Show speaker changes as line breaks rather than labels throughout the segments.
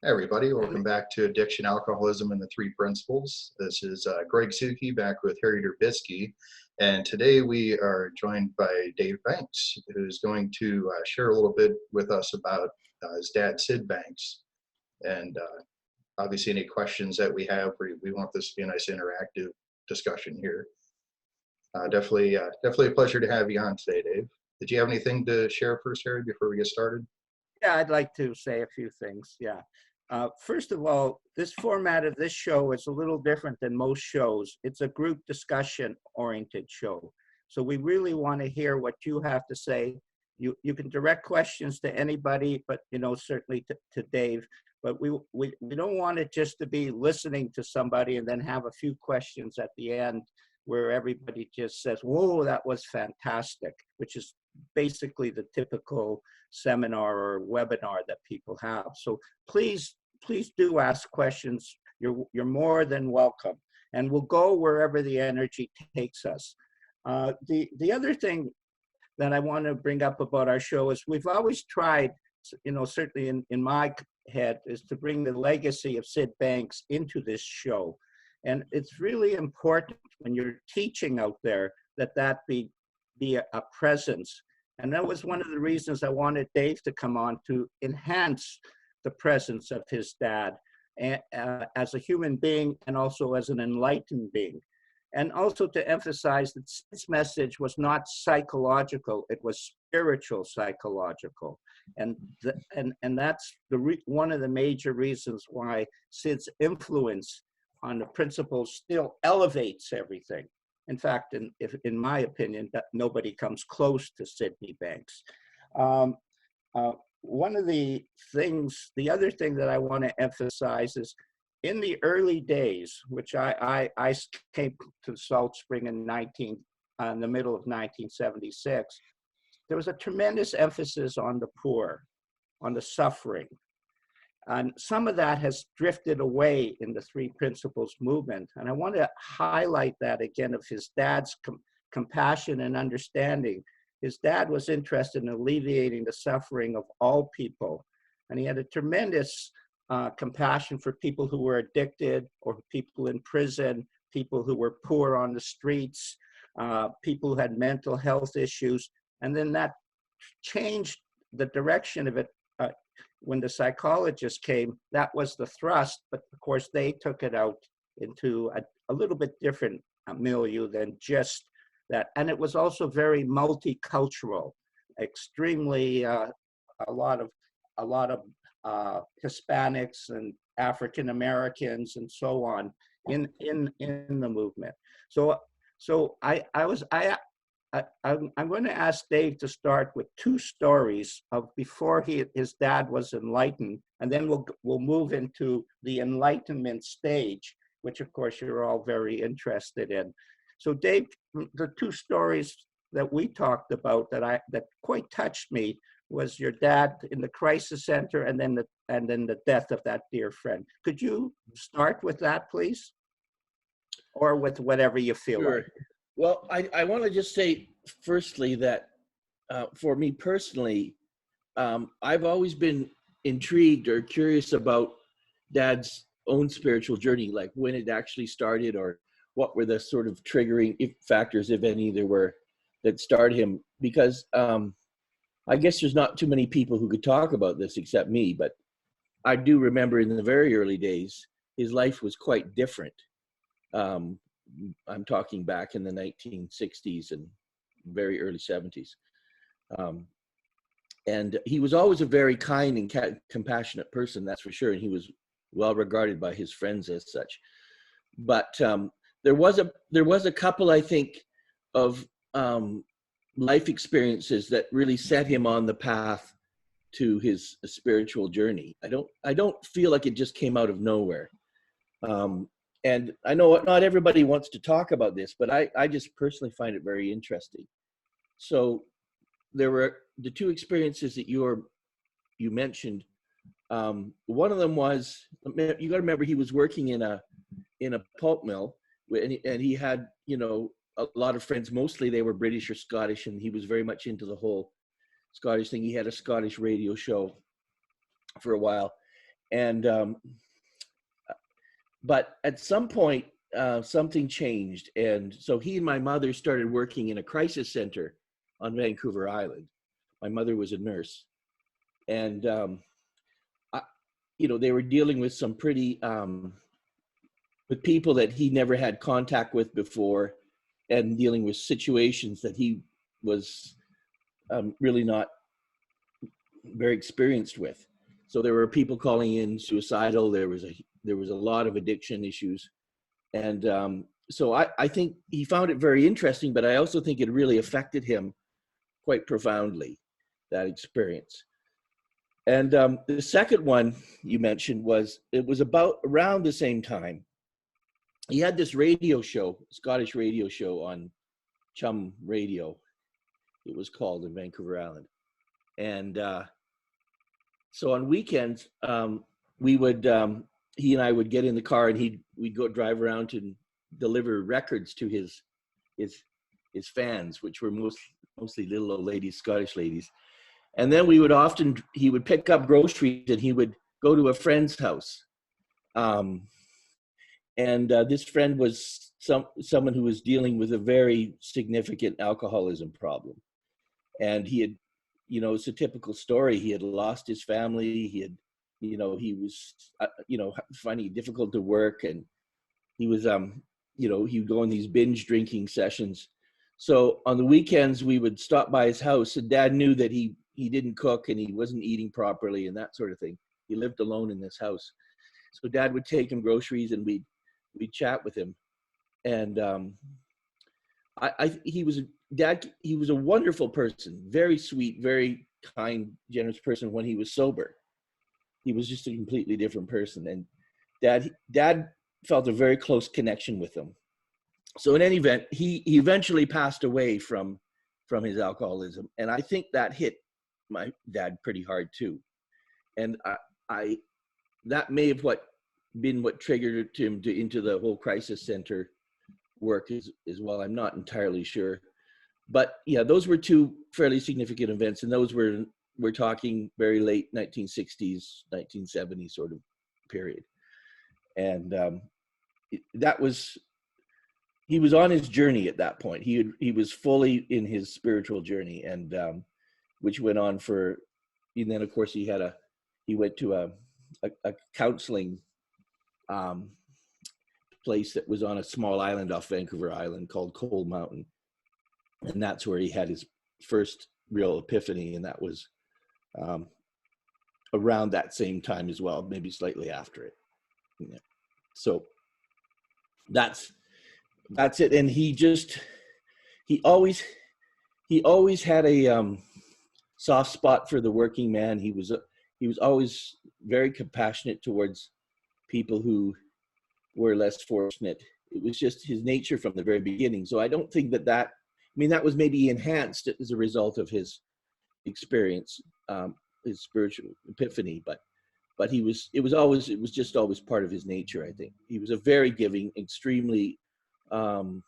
Hey everybody, welcome back to Addiction, Alcoholism, and the Three Principles. This is Greg Suchy back with Harry Durbisky, and today we are joined by Dave Banks, who's going to share a little bit with us about his dad, Syd Banks, and obviously any questions that we have. We want this to be a nice interactive discussion here. Definitely a pleasure to have you on today, Dave. Did you have anything to share first, Harry, before we get started?
Yeah, I'd like to say a few things. Yeah. First of all, this format of this show is a little different than most shows. It's a group discussion oriented show. So we really want to hear what you have to say. You can direct questions to anybody, but certainly to Dave. But we don't want it just to be listening to somebody and then have a few questions at the end where everybody just says, "Whoa, that was fantastic," which is basically the typical seminar or webinar that people have. So please do ask questions. You're more than welcome, and we'll go wherever the energy takes us. The other thing that I want to bring up about our show is we've always tried, certainly in my head, is to bring the legacy of Syd Banks into this show. And it's really important when you're teaching out there that be a presence. And that was one of the reasons I wanted Dave to come on, to enhance the presence of his dad as a human being and also as an enlightened being. And also to emphasize that Syd's message was not psychological, it was spiritual psychological. And that's one of the major reasons why Syd's influence on the principles still elevates everything. In fact, in my opinion, that nobody comes close to Syd Banks. One of the other thing that I want to emphasize is in the early days, which I came to Salt Spring in the middle of 1976, there was a tremendous emphasis on the poor, on the suffering. And some of that has drifted away in the Three Principles movement. And I want to highlight that again of his dad's compassion and understanding. His dad was interested in alleviating the suffering of all people. And he had a tremendous compassion for people who were addicted or people in prison, people who were poor on the streets, people who had mental health issues. And then that changed the direction of it. When the psychologists came, that was the thrust, but of course they took it out into a little bit different milieu than just that. And it was also very multicultural, extremely a lot of Hispanics and African Americans and so on in the movement. So I'm going to ask Dave to start with two stories of before his dad was enlightened, and then we'll move into the enlightenment stage, which of course you're all very interested in. So Dave, the two stories that we talked about that quite touched me was your dad in the crisis center, and then the death of that dear friend. Could you start with that, please, or with whatever you feel
Sure.
like?
Well, I want to just say, firstly, that for me personally, I've always been intrigued or curious about Dad's own spiritual journey, like when it actually started or what were the sort of triggering factors, if any, there were that started him. Because I guess there's not too many people who could talk about this except me, but I do remember in the very early days, his life was quite different. I'm talking back in the 1960s and very early 70s. And he was always a very kind and compassionate person, that's for sure. And he was well regarded by his friends as such. But there was a couple, I think, of life experiences that really set him on the path to his spiritual journey. I don't feel like it just came out of nowhere. And I know not everybody wants to talk about this, but I just personally find it very interesting. So there were the two experiences that you mentioned. One of them was, you got to remember, he was working in a pulp mill, and he had a lot of friends. Mostly they were British or Scottish, and he was very much into the whole Scottish thing. He had a Scottish radio show for a while, And but at some point, something changed, and so he and my mother started working in a crisis center on Vancouver Island. My mother was a nurse, and I, they were dealing with some pretty with people that he never had contact with before, and dealing with situations that he was really not very experienced with. So there were people calling in suicidal. There was a lot of addiction issues, and so I think he found it very interesting. But I also think it really affected him quite profoundly, that experience. And the second one you mentioned it was about around the same time. He had this radio show, Scottish radio show on Chum Radio, it was called, in Vancouver Island. And so on weekends, we would, he and I would get in the car, and we'd go drive around to deliver records to his fans, which were mostly little old ladies, Scottish ladies. And then he would pick up groceries, and he would go to a friend's house. And this friend was someone who was dealing with a very significant alcoholism problem. And he had, it's a typical story. He had lost his family. He had, he was, finding it difficult to work. And he was, he would go on these binge drinking sessions. So on the weekends, we would stop by his house, and Dad knew that he didn't cook, and he wasn't eating properly and that sort of thing. He lived alone in this house. So Dad would take him groceries, and we'd chat with him. And he was a wonderful person, very sweet, very kind, generous person when he was sober. He was just a completely different person. And Dad felt a very close connection with him. So in any event, he eventually passed away from his alcoholism. And I think that hit my dad pretty hard too. And that may have been what triggered him into the whole crisis center work as well. I'm not entirely sure. But yeah, those were two fairly significant events. And those we're talking very late 1960s, 1970s sort of period. And he was on his journey at that point. He was fully in his spiritual journey, and which went on for, and then of course he went to a counseling place that was on a small island off Vancouver Island called Cold Mountain, and that's where he had his first real epiphany, and that was around that same time as well, maybe slightly after it. Yeah. So that's it. And he always had a soft spot for the working man. He was always very compassionate towards people who were less fortunate. It was just his nature from the very beginning. So I don't think that was maybe enhanced as a result of his experience, his spiritual epiphany, but it was just always part of his nature. I think he was a very giving, extremely kind,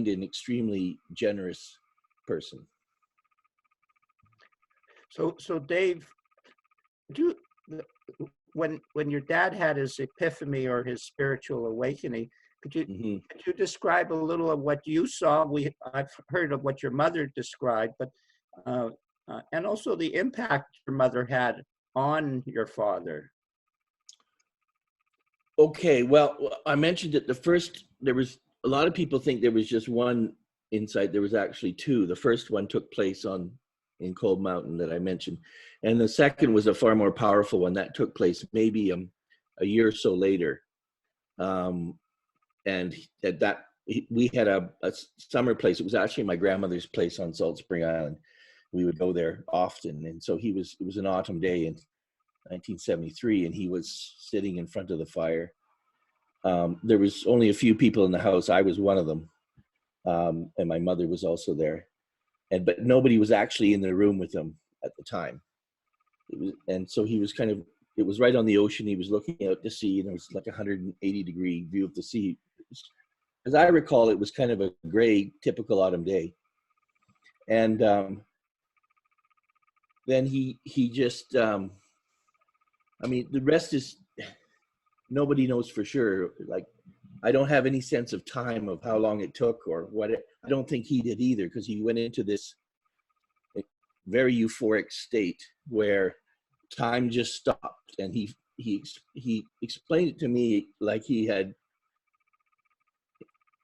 and extremely generous person.
So Dave, when your dad had his epiphany or his spiritual awakening, could you describe a little of what you saw? I've heard of what your mother described, but and also the impact your mother had on your father.
Okay, well, I mentioned that there was a lot of people think there was just one insight. There was actually two. The first one took place in Cold Mountain that I mentioned, and the second was a far more powerful one that took place maybe a year or so later. And at that, we had a summer place. It was actually my grandmother's place on Salt Spring Island. We would go there often, and so it was an autumn day in 1973, and he was sitting in front of the fire. There was only a few people in the house. I was one of them, and my mother was also there, but nobody was actually in the room with him at the time. And so he was it was right on the ocean. He was looking out to sea, and it was like a 180-degree view of the sea. As I recall, it was kind of a gray, typical autumn day. And then he just I mean, the rest is, nobody knows for sure. Like, I don't have any sense of time of how long it took or what it, I don't think he did either, because he went into this very euphoric state where time just stopped, and he explained it to me like he had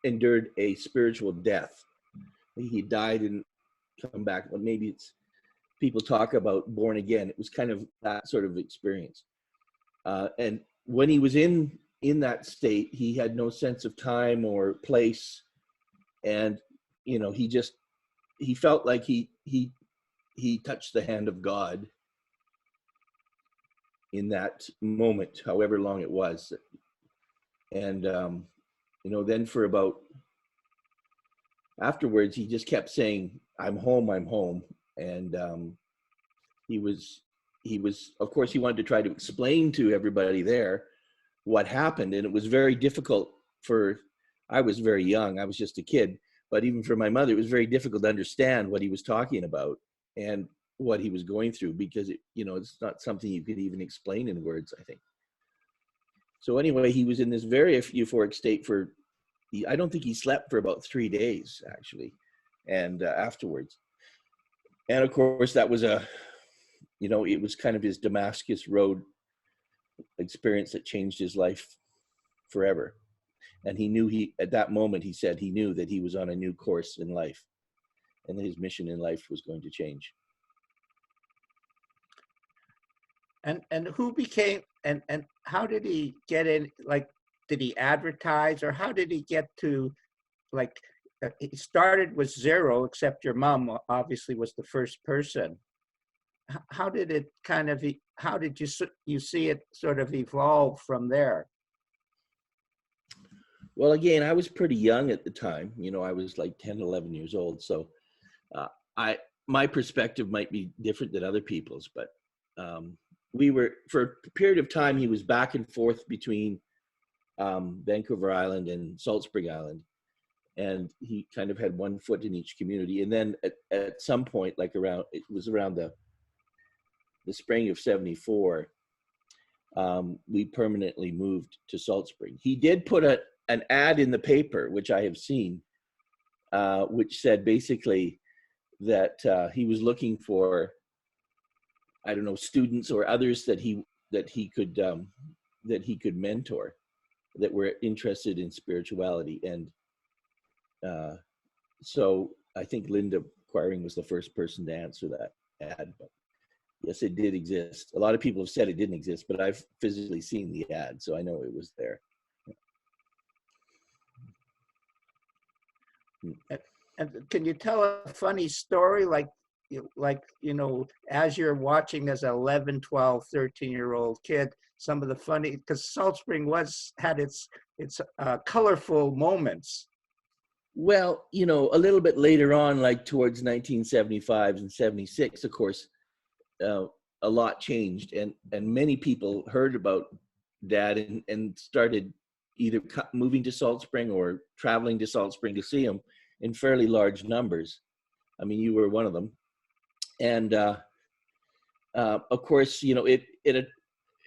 endured a spiritual death. He died and come back. Well, maybe it's, people talk about born again. It was kind of that sort of experience. And when he was in that state, he had no sense of time or place, and you know, he felt like he touched the hand of God in that moment, however long it was. And you know, then for about, afterwards, he just kept saying, I'm home, I'm home. And he was, of course, he wanted to try to explain to everybody there what happened. And it was very difficult for, I was very young, I was just a kid, but even for my mother, it was very difficult to understand what he was talking about and what he was going through, because it, you know, it's not something you could even explain in words, I think. So anyway, he was in this very euphoric state for, I don't think he slept for about 3 days, actually, and afterwards. And of course, that was you know, it was kind of his Damascus Road experience that changed his life forever. And he knew, at that moment, he said he knew that he was on a new course in life, and that his mission in life was going to change.
And who became, and how did he get in? Like, did he advertise, or how did he get to, like, he started with 0, except your mom obviously was the first person. How did it kind of, how did you see it sort of evolve from there?
Well, again, I was pretty young at the time. You know, I was like 10, 11 years old. So my perspective might be different than other people's, but we were, for a period of time, he was back and forth between Vancouver Island and Salt Spring Island. And he kind of had one foot in each community. And then at some point, like around, it was around the spring of 74, we permanently moved to Salt Spring. He did put an ad in the paper, which I have seen, which said basically that he was looking for, I don't know, students or others that he could mentor, that were interested in spirituality. And so I think Linda Quiring was the first person to answer that ad. But yes, it did exist. A lot of people have said it didn't exist, but I've physically seen the ad, so I know it was there.
And can you tell a funny story, like, you know, as you're watching as an 11, 12, 13-year-old kid, some of the funny, because Salt Spring had its colorful moments.
Well, you know, a little bit later on, like towards 1975 and 76, of course, a lot changed, and many people heard about Dad and started either moving to Salt Spring or traveling to Salt Spring to see him in fairly large numbers. I mean, you were one of them. And of course, you know, it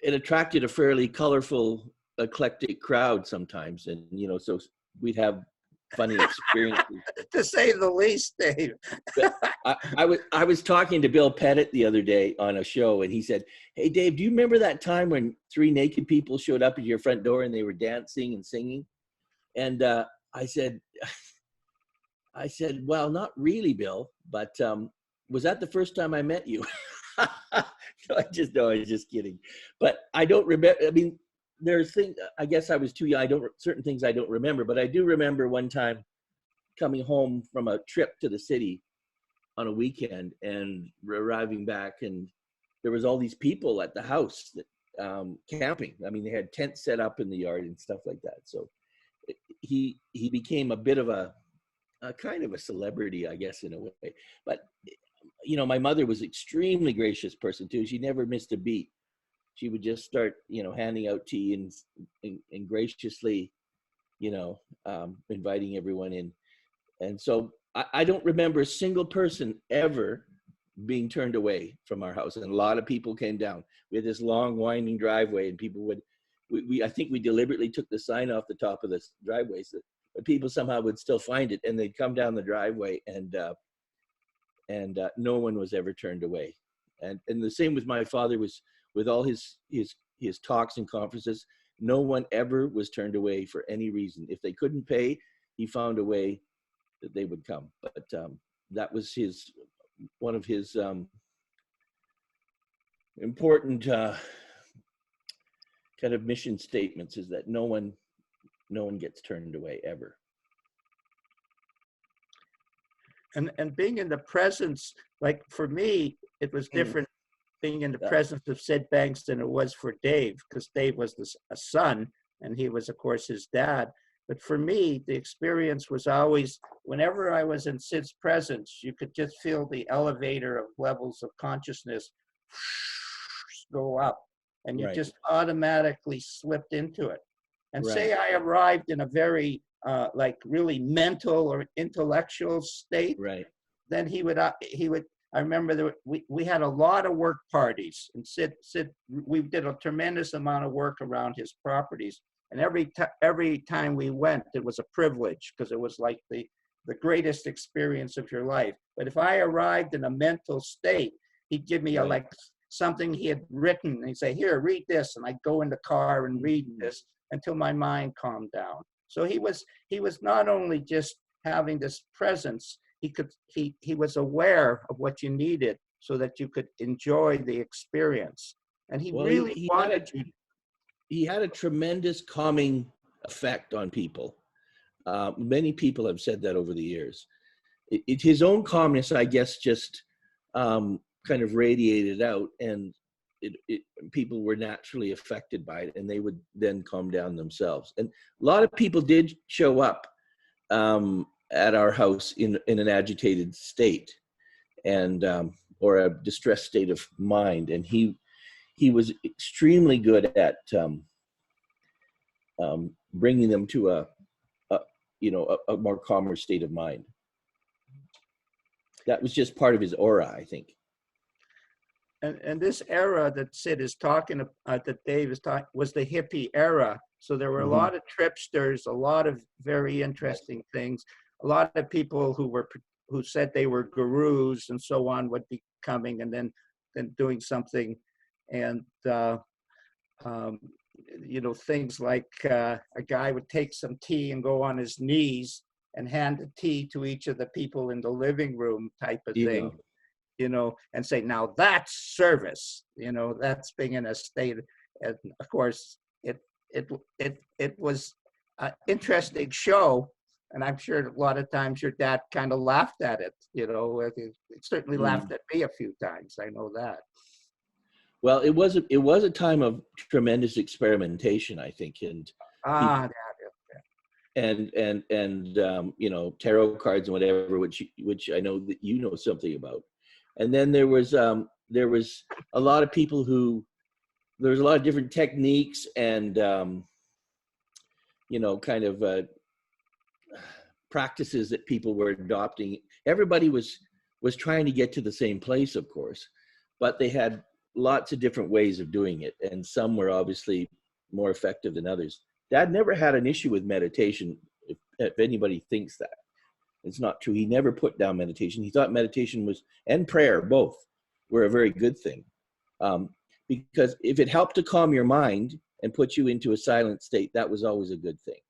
attracted a fairly colorful, eclectic crowd sometimes. And, you know, so we'd have funny experiences.
To say the least, Dave.
I was talking to Bill Pettit the other day on a show, and he said, "Hey, Dave, do you remember that time when 3 naked people showed up at your front door and they were dancing and singing?" And I said, "Well, not really, Bill, but was that the first time I met you?" No, I was just kidding. But I don't remember. I mean, there's things, I guess I was too young. Certain things I don't remember, but I do remember one time coming home from a trip to the city on a weekend and arriving back, and there was all these people at the house that, camping. I mean, they had tents set up in the yard and stuff like that. So he became a bit of a kind of a celebrity, I guess, in a way. But, you know, my mother was an extremely gracious person too. She never missed a beat. She would just start, you know, handing out tea and graciously, you know, inviting everyone in. And so I don't remember a single person ever being turned away from our house, and a lot of people came down. We had this long winding driveway, and people would, I think we deliberately took the sign off the top of this driveway, so but people somehow would still find it, and they'd come down the driveway, and no one was ever turned away. And the same with my father, was with all his talks and conferences, no one ever was turned away for any reason. If they couldn't pay, he found a way that they would come. But that was one of his important kind of mission statements, is that no one gets turned away ever.
And being in the presence, like for me, it was different being in the presence of Syd Banks than it was for Dave, because Dave was a son, and he was, of course, his dad. But for me, the experience was always, whenever I was in Syd's presence, you could just feel the elevator of levels of consciousness go up, and you
Right.
just automatically slipped into it. And
Right.
say I arrived in a very like really mental or intellectual state,
Right.
then he would I remember that we had a lot of work parties, and Syd we did a tremendous amount of work around his properties, and every time we went, it was a privilege, because it was like the greatest experience of your life. But if I arrived in a mental state, he'd give me
Right.
like something he had written, and he'd say, "Here, read this," and I'd go in the car and read this until my mind calmed down. So he was not only just having this presence, he was aware of what you needed so that you could enjoy the experience. And he
Well,
really wanted you.
he had a tremendous calming effect on people. Many people have said that over the years. His own calmness, I guess, just kind of radiated out, and people were naturally affected by it, and they would then calm down themselves. And a lot of people did show up at our house in an agitated state, and or a distressed state of mind, and he was extremely good at bringing them to a more calmer state of mind. That was just part of his aura, I think.
And this era that Syd is talking about, that Dave is talking, was the hippie era. So there were a lot of tripsters, a lot of very interesting things. A lot of people who said they were gurus and so on would be coming and then doing something. And things like a guy would take some tea and go on his knees and hand the tea to each of the people in the living room, type of thing. And say, now that's service, that's being in a state. And of course, it was an interesting show. And I'm sure a lot of times your dad kind of laughed at it, it certainly laughed at me a few times. I know that.
Well, it was a time of tremendous experimentation, I think. And tarot cards and whatever, which I know that you know something about. And then there was a lot of people there was a lot of different techniques and kind of practices that people were adopting. Everybody was trying to get to the same place, of course, but they had lots of different ways of doing it, and some were obviously more effective than others. Dad never had an issue with meditation. If anybody thinks that, it's not true. He never put down meditation. He thought meditation and prayer, both, were a very good thing. Because if it helped to calm your mind and put you into a silent state, that was always a good thing.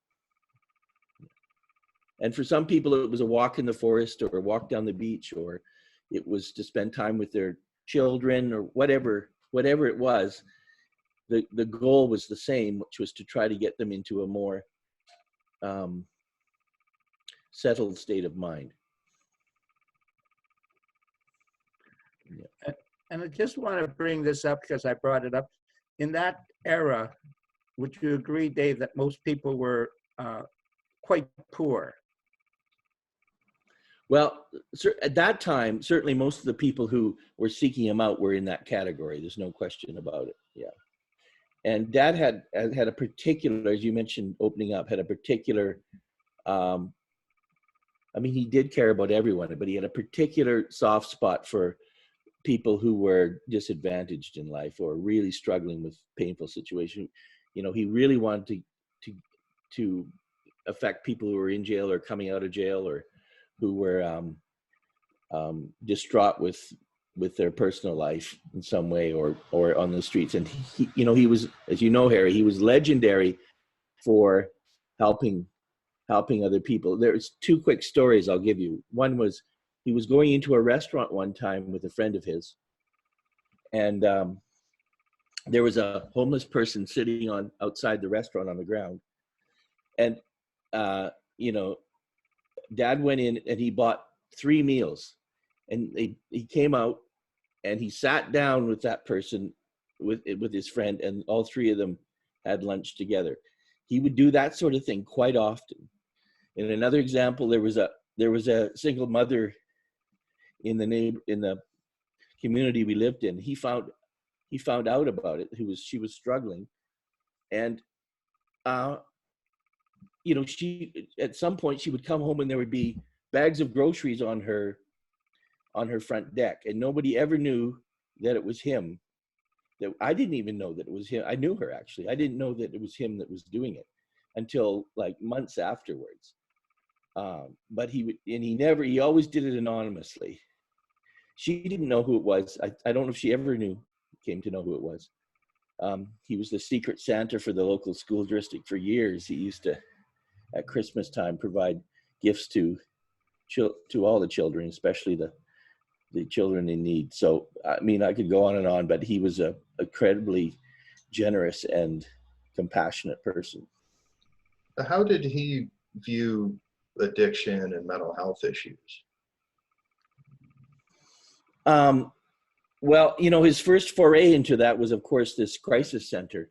And for some people, it was a walk in the forest or a walk down the beach, or it was to spend time with their children, or whatever it was. The goal was the same, which was to try to get them into a more settled state of mind.
Yeah. And I just want to bring this up because I brought it up. In that era, would you agree, Dave, that most people were quite poor?
Well, at that time, certainly most of the people who were seeking him out were in that category. There's no question about it. Yeah. And Dad had a particular, as you mentioned, opening up, had a particular, he did care about everyone, but he had a particular soft spot for people who were disadvantaged in life or really struggling with painful situation. You know, he really wanted to affect people who were in jail or coming out of jail or who were distraught with their personal life in some way or on the streets. And he, you know, he was, as you know, Harry, he was legendary for helping other people. There's two quick stories I'll give you. One was he was going into a restaurant one time with a friend of his, and there was a homeless person sitting on outside the restaurant on the ground. And you know, Dad went in and he bought 3 meals, and he came out and he sat down with that person with his friend, and all 3 of them had lunch together. He would do that sort of thing quite often. In another example, there was a single mother in the community we lived in. He found out about it. She was struggling, and you know, she at some point she would come home and there would be bags of groceries on her front deck, and nobody ever knew that it was him. That I didn't even know that it was him. I knew her, actually. I didn't know that it was him that was doing it until like months afterwards. But he always did it anonymously. She didn't know who it was. I don't know if she ever came to know who it was. He was the secret Santa for the local school district for years. He used to, at Christmas time, provide gifts to all the children, especially the children in need. So, I mean, I could go on and on, but he was a incredibly generous and compassionate person.
How did he view addiction and mental health issues?
Well, you know, his first foray into that was, of course, this crisis center.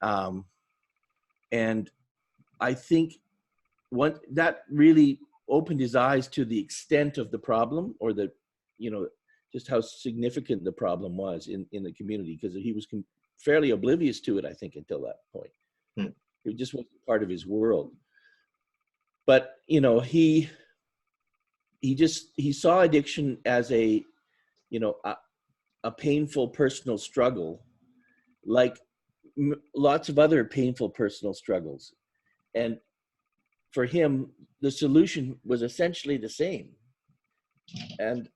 And I think that really opened his eyes to the extent of the problem, or you know, just how significant the problem was in the community, because he was fairly oblivious to it, I think, until that point. It just wasn't part of his world. But, you know, he saw addiction as a painful personal struggle, like lots of other painful personal struggles. And for him, the solution was essentially the same. And,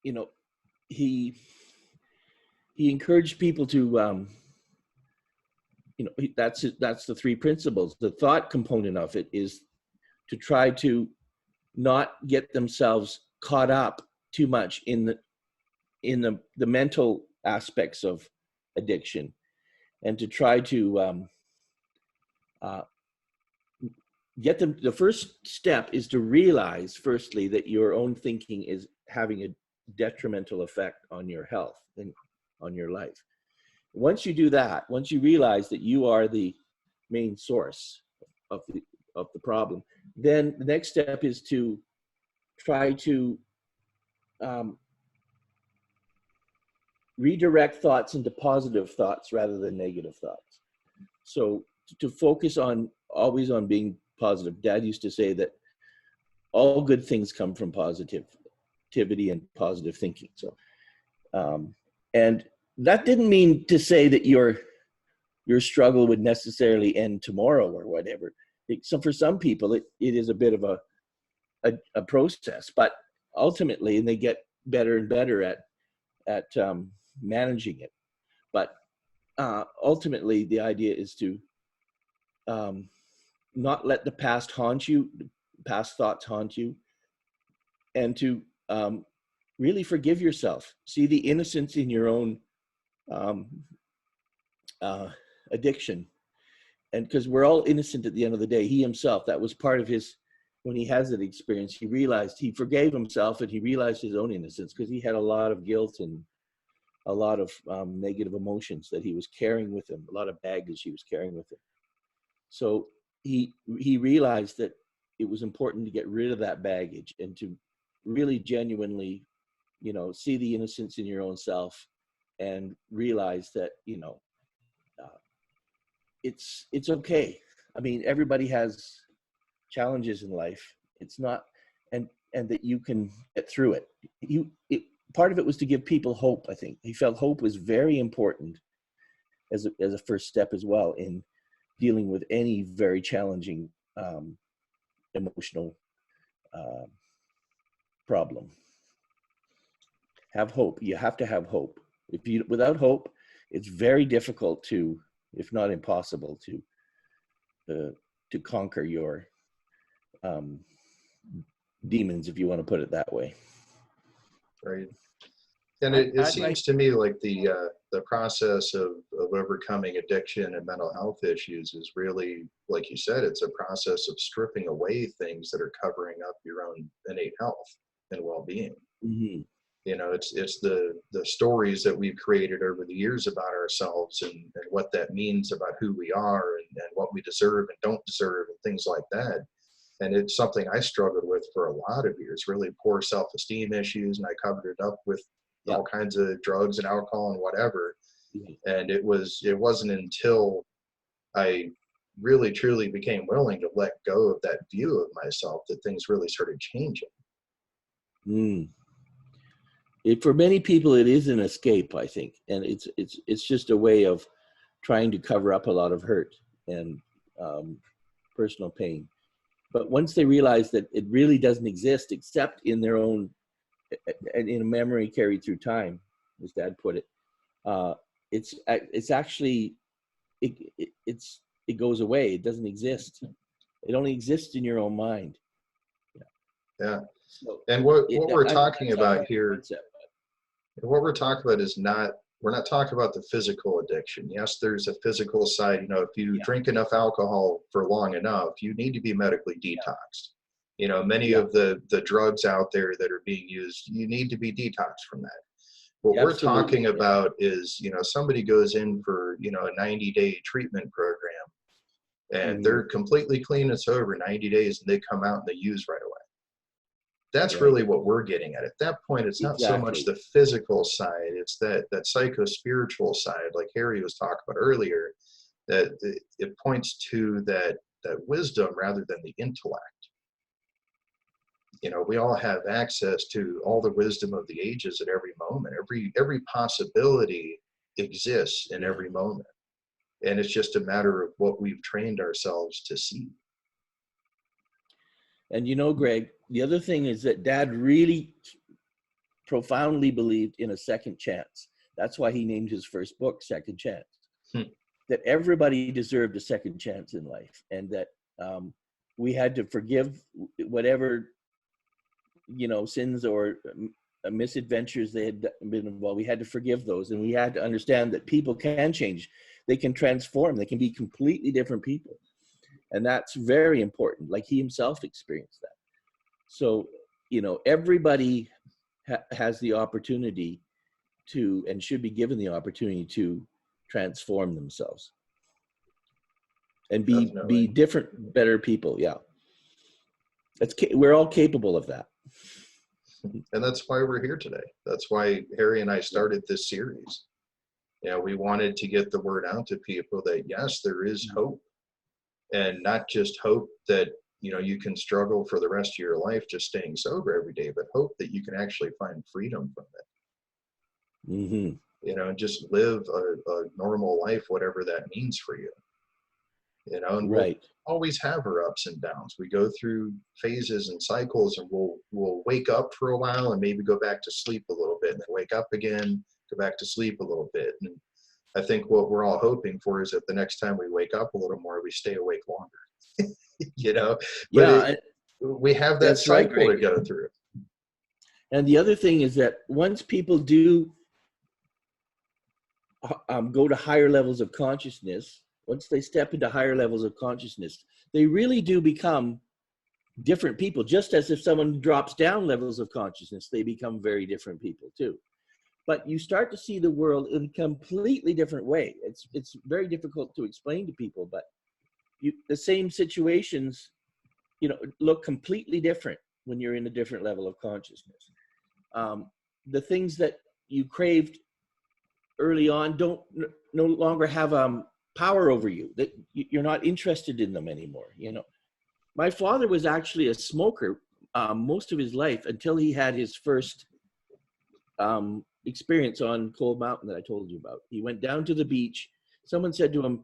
you know, he encouraged people to, you know, that's the 3 principles. The thought component of it is to try to not get themselves caught up too much in the mental aspects of addiction, and to try to get them. The first step is to realize, firstly, that your own thinking is having a detrimental effect on your health and on your life. Once you do that, once you realize that you are the main source of the problem, then the next step is to try to redirect thoughts into positive thoughts rather than negative thoughts. So to focus always on being positive. Dad used to say that all good things come from positivity and positive thinking. So, and that didn't mean to say that your struggle would necessarily end tomorrow or whatever. So for some people, it is a bit of a process, but ultimately, and they get better and better at managing it. But ultimately, the idea is to not let the past thoughts haunt you, and to really forgive yourself. See the innocence in your own addiction. And because we're all innocent at the end of the day. He himself, that was part of his, when he has that experience, he realized, he forgave himself, and he realized his own innocence, because he had a lot of guilt and a lot of negative emotions that he was carrying with him, a lot of baggage he was carrying with him. So he realized that it was important to get rid of that baggage and to really genuinely, you know, see the innocence in your own self, and realize that, you know, it's okay. I mean, everybody has challenges in life. It's not, and that you can get through it. part of it was to give people hope. I think he felt hope was very important as a first step as well in dealing with any very challenging emotional problem. Have hope. You have to have hope. Without hope, it's very difficult to, if not impossible, to conquer your demons, if you want to put it that way.
Right. And it seems to me like the process of overcoming addiction and mental health issues is really, like you said, it's a process of stripping away things that are covering up your own innate health and well-being.
Mm-hmm.
You know, it's the stories that we've created over the years about ourselves and what that means about who we are and what we deserve and don't deserve and things like that. And it's something I struggled with for a lot of years, really poor self-esteem issues. And I covered it up with all kinds of drugs and alcohol and whatever. And it wasn't until I really truly became willing to let go of that view of myself that things really started changing.
For many people, it is an escape, I think, and it's just a way of trying to cover up a lot of hurt and personal pain. But once they realize that it really doesn't exist except in their own, in a memory carried through time, as Dad put it, it's actually it goes away. It doesn't exist. It only exists in your own mind.
Yeah.
So
and what we're talking about here, what we're talking about is we're not talking about the physical addiction. Yes, there's a physical side. You know, if you drink enough alcohol for long enough, you need to be medically detoxed. You know, many of the drugs out there that are being used, you need to be detoxed from that. What we're talking about is, you know, somebody goes in for, you know, a 90-day treatment program and they're completely clean and sober 90 days and they come out and they use right away. That's really what we're getting at. At that point, it's not so much the physical side, it's that psycho-spiritual side, like Harry was talking about earlier, that it points to that wisdom rather than the intellect. You know, we all have access to all the wisdom of the ages at every moment. Every possibility exists in every moment. And it's just a matter of what we've trained ourselves to see.
And you know, Greg, the other thing is that Dad really profoundly believed in a second chance. That's why he named his first book Second Chance. That everybody deserved a second chance in life, and that we had to forgive whatever, you know, sins or misadventures they had been involved. We had to forgive those, and we had to understand that people can change. They can transform. They can be completely different people. And that's very important. Like he himself experienced that. So, you know, everybody has the opportunity to, and should be given the opportunity to transform themselves and be different, better people. Yeah. We're all capable of that.
And that's why we're here today. That's why Harry and I started this series. Yeah, we wanted to get the word out to people that yes, there is hope. And not just hope that, you know, you can struggle for the rest of your life just staying sober every day, but hope that you can actually find freedom from it. You know, and just live a normal life, whatever that means for you. You know, and we'll always have our ups and downs. We go through phases and cycles, and we'll wake up for a while and maybe go back to sleep a little bit, and then wake up again, go back to sleep a little bit. And I think what we're all hoping for is that the next time we wake up a little more, we stay awake longer, you know, but we have that cycle to go through.
And the other thing is that once people do go to higher levels of consciousness, once they step into higher levels of consciousness, they really do become different people. Just as if someone drops down levels of consciousness, they become very different people too. But you start to see the world in a completely different way. It's very difficult to explain to people, but the same situations, you know, look completely different when you're in a different level of consciousness. The things that you craved early on no longer have power over you. That you're not interested in them anymore. You know, my father was actually a smoker most of his life until he had his first experience on Cold Mountain that I told you about. He went down to the beach. Someone said to him,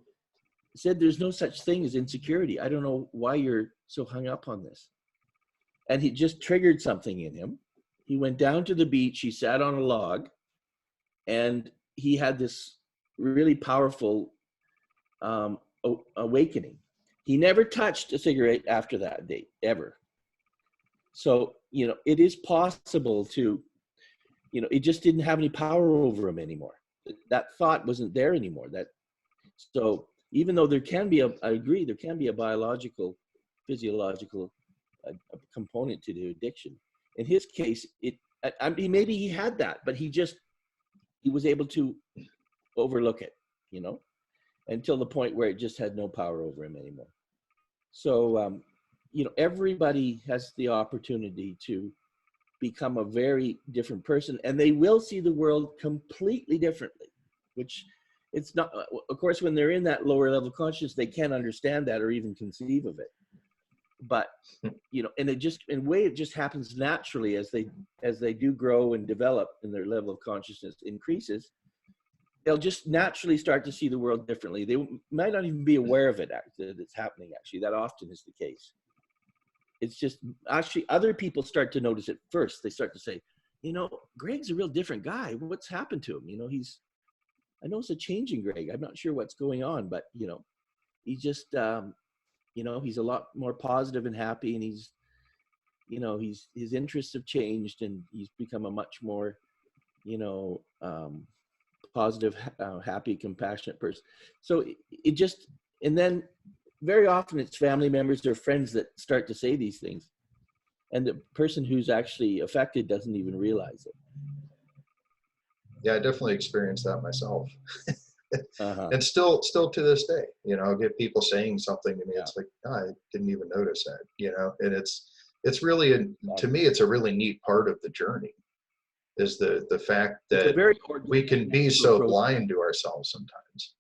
said, "There's no such thing as insecurity. I don't know why you're so hung up on this." And he just triggered something in him. He went down to the beach. He sat on a log, and he had this really powerful awakening. He never touched a cigarette after that date, ever. So, you know, it is possible to, you know, it just didn't have any power over him anymore. That thought wasn't there anymore. So even though there can be I agree, there can be a biological, physiological component to the addiction. In his case, I mean, maybe he had that, but he was able to overlook it, you know, until the point where it just had no power over him anymore. So, you know, everybody has the opportunity to become a very different person, and they will see the world completely differently, which it's not, of course, when they're in that lower level consciousness, they can't understand that or even conceive of it. But, you know, and it just, in a way, it just happens naturally as they do grow and develop and their level of consciousness increases. They'll just naturally start to see the world differently. They might not even be aware of it, that it's happening, actually. That often is the case. It's just, actually, other people start to notice it first. They start to say, you know, Greg's a real different guy. What's happened to him? You know, I notice a change in Greg. I'm not sure what's going on, but, you know, he's just, you know, he's a lot more positive and happy, and he's, you know, his interests have changed, and he's become a much more, you know, positive, happy, compassionate person. So it just, and then very often it's family members or friends that start to say these things, and the person who's actually affected doesn't even realize it.
Yeah, I definitely experienced that myself.
Uh-huh.
And still to this day, you know, I'll get people saying something to me.
Yeah.
It's like, oh, I didn't even notice that, you know. And it's really, to me, it's a really neat part of the journey, is the fact that we can be so blind to ourselves sometimes.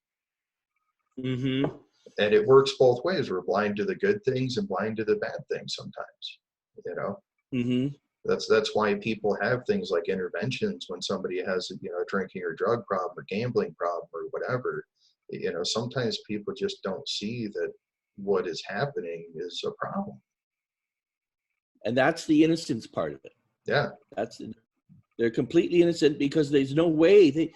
Mm-hmm.
And it works both ways. We're blind to the good things and blind to the bad things sometimes, you know.
Mm-hmm.
That's why people have things like interventions when somebody has, you know, a drinking or drug problem or gambling problem or whatever. You know, sometimes people just don't see that what is happening is a problem.
And that's the innocence part of it.
Yeah.
They're completely innocent, because there's no way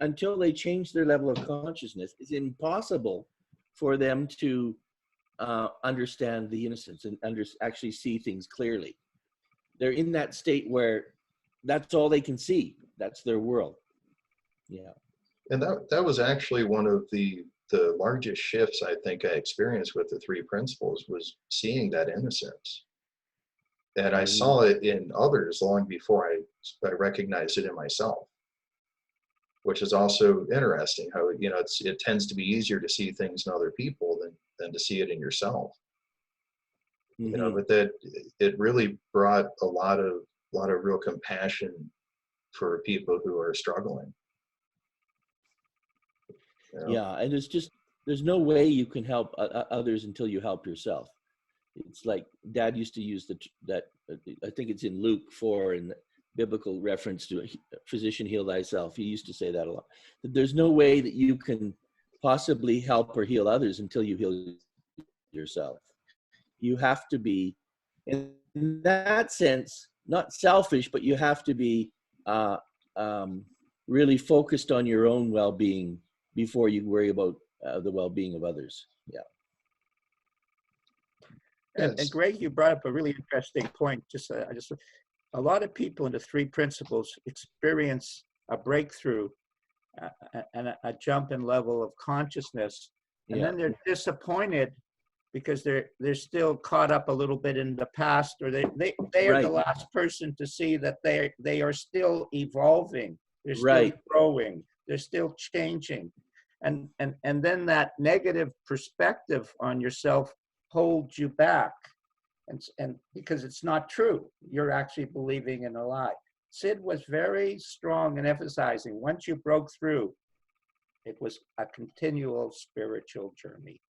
until they change their level of consciousness, it's impossible for them to understand the innocence and actually see things clearly. They're in that state where that's all they can see. That's their world. Yeah.
And that was actually one of the largest shifts I think I experienced with the three principles, was seeing that innocence. And I saw it in others long before I recognized it in myself, which is also interesting how, you know, it tends to be easier to see things in other people than to see it in yourself.
Mm-hmm.
You know, but that it really brought a lot of real compassion for people who are struggling. You know?
Yeah, and there's no way you can help others until you help yourself. It's like Dad used to use that I think it's in Luke 4, in the biblical reference to physician, heal thyself. He used to say that a lot. That there's no way that you can possibly help or heal others until you heal yourself. You have to be, in that sense, not selfish, but you have to be really focused on your own well-being before you worry about the well-being of others. Yeah.
And Greg, you brought up a really interesting point. A lot of people in the three principles experience a breakthrough and a jump in level of consciousness, and then they're disappointed because they're still caught up a little bit in the past, or they are the last person to see that they are still evolving, they're still growing, they're still changing, and then that negative perspective on yourself holds you back, and because it's not true, you're actually believing in a lie. Syd was very strong in emphasizing, once you broke through, it was a continual spiritual journey.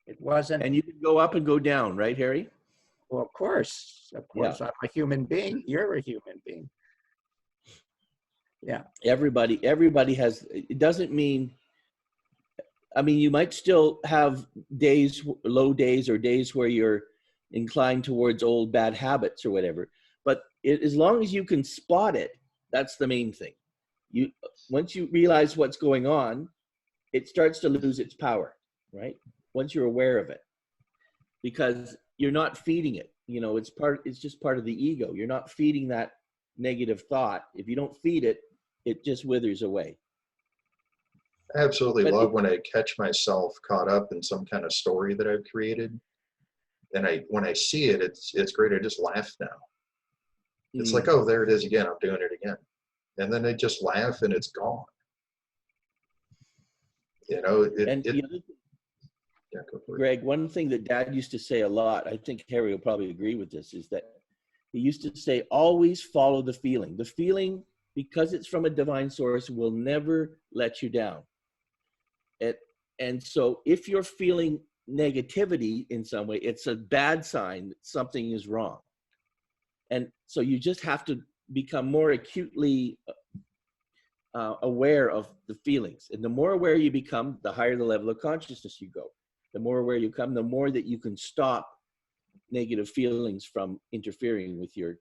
It wasn't.
And you can go up and go down, right, Harry?
Well, of course, I'm a human being. You're a human being. Yeah.
Everybody has, it doesn't mean, I mean, you might still have days, low days, or days where you're inclined towards old bad habits or whatever. But as long as you can spot it, that's the main thing. Once you realize what's going on, it starts to lose its power, right? Once you're aware of it, because you're not feeding it. You know, it's just part of the ego. You're not feeding that negative thought. If you don't feed it, it just withers away.
I absolutely
But
love when I catch myself caught up in some kind of story that I've created. And when I see it, it's great. I just laugh now. It's like, oh, there it is again. I'm doing it again. And then I just laugh and it's gone. You know, yeah, go for it.
Greg, one thing that Dad used to say a lot, I think Harry will probably agree with this, is that he used to say, always follow the feeling. The feeling, because it's from a divine source, will never let you down. And so if you're feeling negativity in some way, it's a bad sign that something is wrong. And so you just have to become more acutely aware of the feelings. And the more aware you become, the higher the level of consciousness you go. The more aware you come, the more that you can stop negative feelings from interfering with your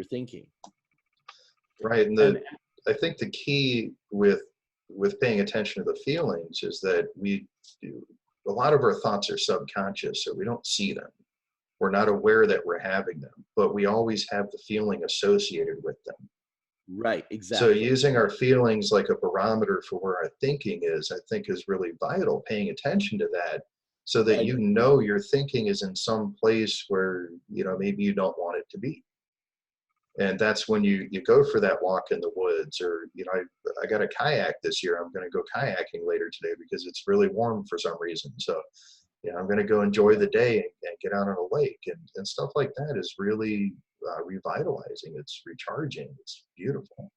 thinking.
Right. And I think the key with paying attention to the feelings is that a lot of our thoughts are subconscious, so we don't see them. We're not aware that we're having them, but we always have the feeling associated with them.
Right, exactly.
So using our feelings like a barometer for where our thinking is, I think is really vital, paying attention to that so that you know your thinking is in some place where, you know, maybe you don't want it to be. And that's when you go for that walk in the woods, or, you know, I got a kayak this year. I'm going to go kayaking later today because it's really warm for some reason. So, you know, I'm going to go enjoy the day and get out on a lake, and stuff like that is really revitalizing. It's recharging. It's beautiful.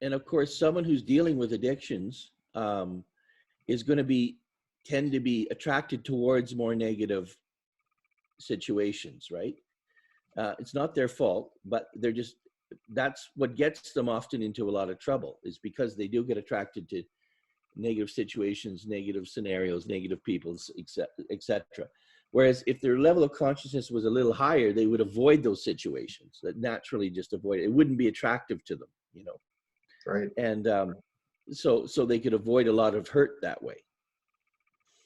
And of course, someone who's dealing with addictions is going to tend to be attracted towards more negative situations, right? It's not their fault, but that's what gets them often into a lot of trouble, is because they do get attracted to negative situations, negative scenarios, negative people, etc. Whereas if their level of consciousness was a little higher, they would avoid those situations, that naturally just avoid it. It wouldn't be attractive to them, you know.
Right.
And so they could avoid a lot of hurt that way.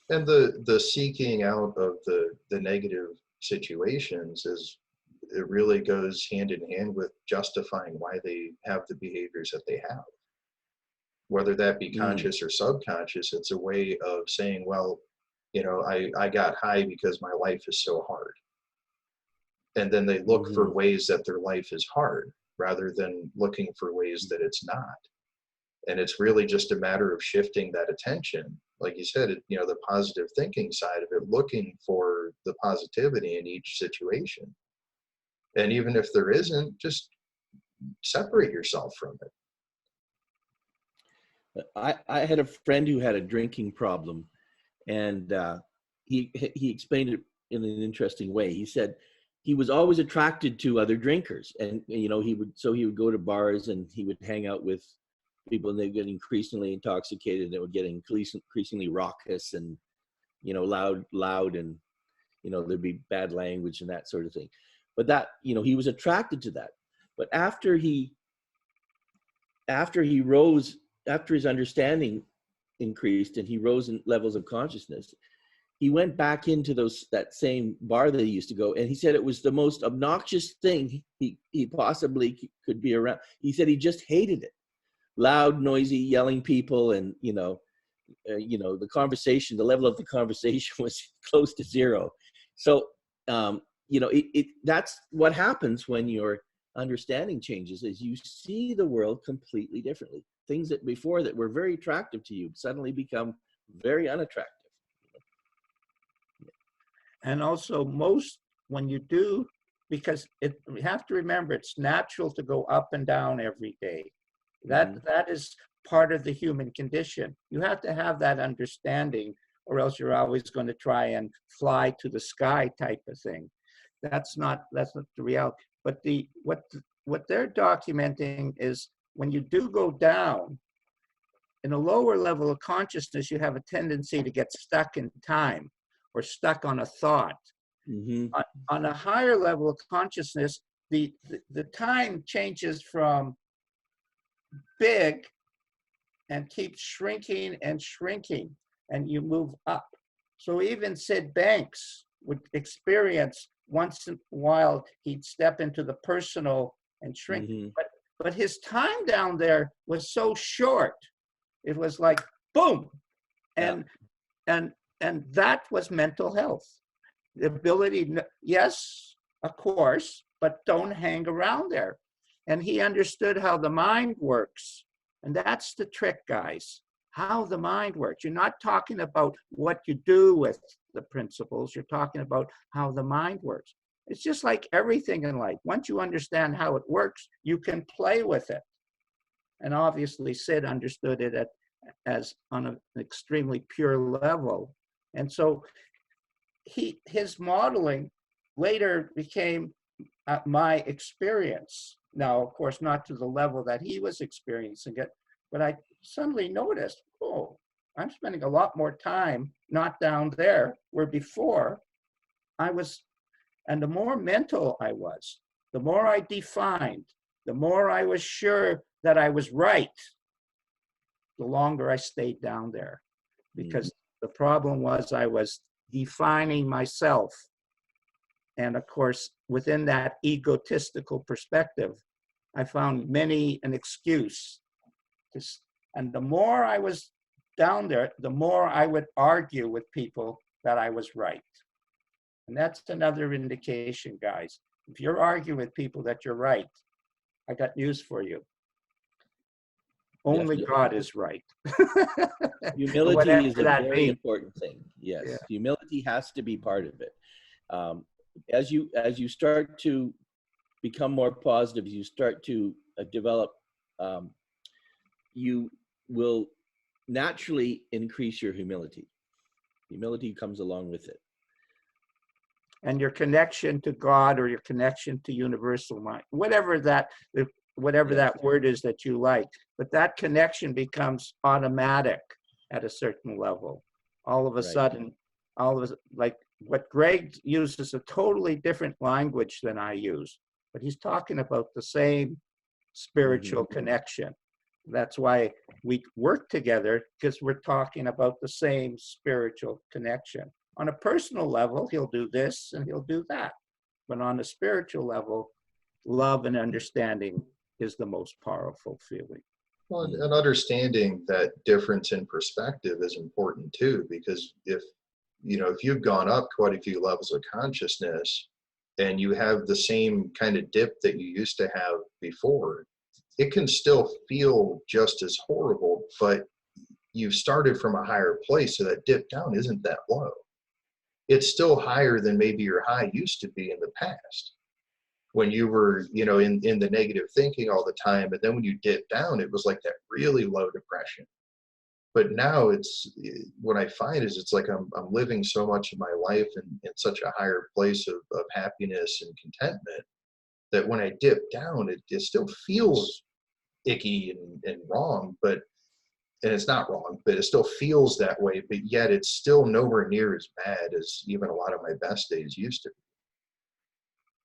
And the seeking out of the negative situations it really goes hand in hand with justifying why they have the behaviors that they have. Whether that be conscious or subconscious, it's a way of saying, well, you know, I got high because my life is so hard. And then they look for ways that their life is hard rather than looking for ways that it's not. And it's really just a matter of shifting that attention. Like you said, you know, the positive thinking side of it, looking for the positivity in each situation. And even if there isn't, just separate yourself from it.
I had a friend who had a drinking problem, and he explained it in an interesting way. He said he was always attracted to other drinkers, and you know, he would go to bars and he would hang out with people, and they'd get increasingly intoxicated, and it would get increasingly raucous and, you know, loud, and, you know, there'd be bad language and that sort of thing. But that, you know, he was attracted to that. But after he rose, after his understanding increased and he rose in levels of consciousness, he went back into that same bar that he used to go, and he said it was the most obnoxious thing he possibly could be around. He said he just hated it. Loud, noisy, yelling people, and you know, the conversation, the level of the conversation was close to zero. So, you know, that's what happens when your understanding changes, is you see the world completely differently. Things that before that were very attractive to you suddenly become very unattractive.
And also when you do, because we have to remember, it's natural to go up and down every day. That is part of the human condition. You have to have that understanding, or else you're always going to try and fly to the sky type of thing. That's not the reality. But what they're documenting is when you do go down, in a lower level of consciousness, you have a tendency to get stuck in time or stuck on a thought. On a higher level of consciousness, the time changes from big and keeps shrinking and shrinking, and you move up. So even Syd Banks would experience once in a while, he'd step into the personal and shrink. But his time down there was so short. It was like, boom. And that was mental health. The ability, yes, of course, but don't hang around there. And he understood how the mind works. And that's the trick, guys, how the mind works. You're not talking about what you do with the principles. You're talking about how the mind works. It's just like everything in life. Once you understand how it works, you can play with it. And obviously, Syd understood it as on an extremely pure level. And so his modeling later became my experience. Now, of course, not to the level that he was experiencing it, but I suddenly noticed, oh, I'm spending a lot more time not down there, where before I was, and the more mental I was, the more I defined, the more I was sure that I was right, the longer I stayed down there. Because the problem was I was defining myself. And of course, within that egotistical perspective, I found many an excuse. And the more I was down there, the more I would argue with people that I was right. And that's another indication, guys. If you're arguing with people that you're right, I got news for you. Only God is right.
Humility is a very
means.
important thing. Yes,
Yeah.
Humility has to be part of it. As you start to become more positive, as you start to develop, you will naturally increase your humility. Humility comes along with it.
And your connection to God, or your connection to universal mind, whatever that word is that you like, but that connection becomes automatic at a certain level. All of a sudden, like what Greg uses a totally different language than I use, but he's talking about the same spiritual connection. That's why we work together, because we're talking about the same spiritual connection. On a personal level, he'll do this and he'll do that. But on a spiritual level, love and understanding is the most powerful feeling.
Well, and understanding that difference in perspective is important too, because if you've gone up quite a few levels of consciousness and you have the same kind of dip that you used to have before, it can still feel just as horrible, but you started from a higher place, so that dip down isn't that low. It's still higher than maybe your high used to be in the past, when you were, in the negative thinking all the time. And then when you dip down, it was like that really low depression. But now what I find is it's like I'm living so much of my life in such a higher place of happiness and contentment, that when I dip down, it still feels icky and wrong, and it's not wrong, but it still feels that way, but yet it's still nowhere near as bad as even a lot of my best days used to be.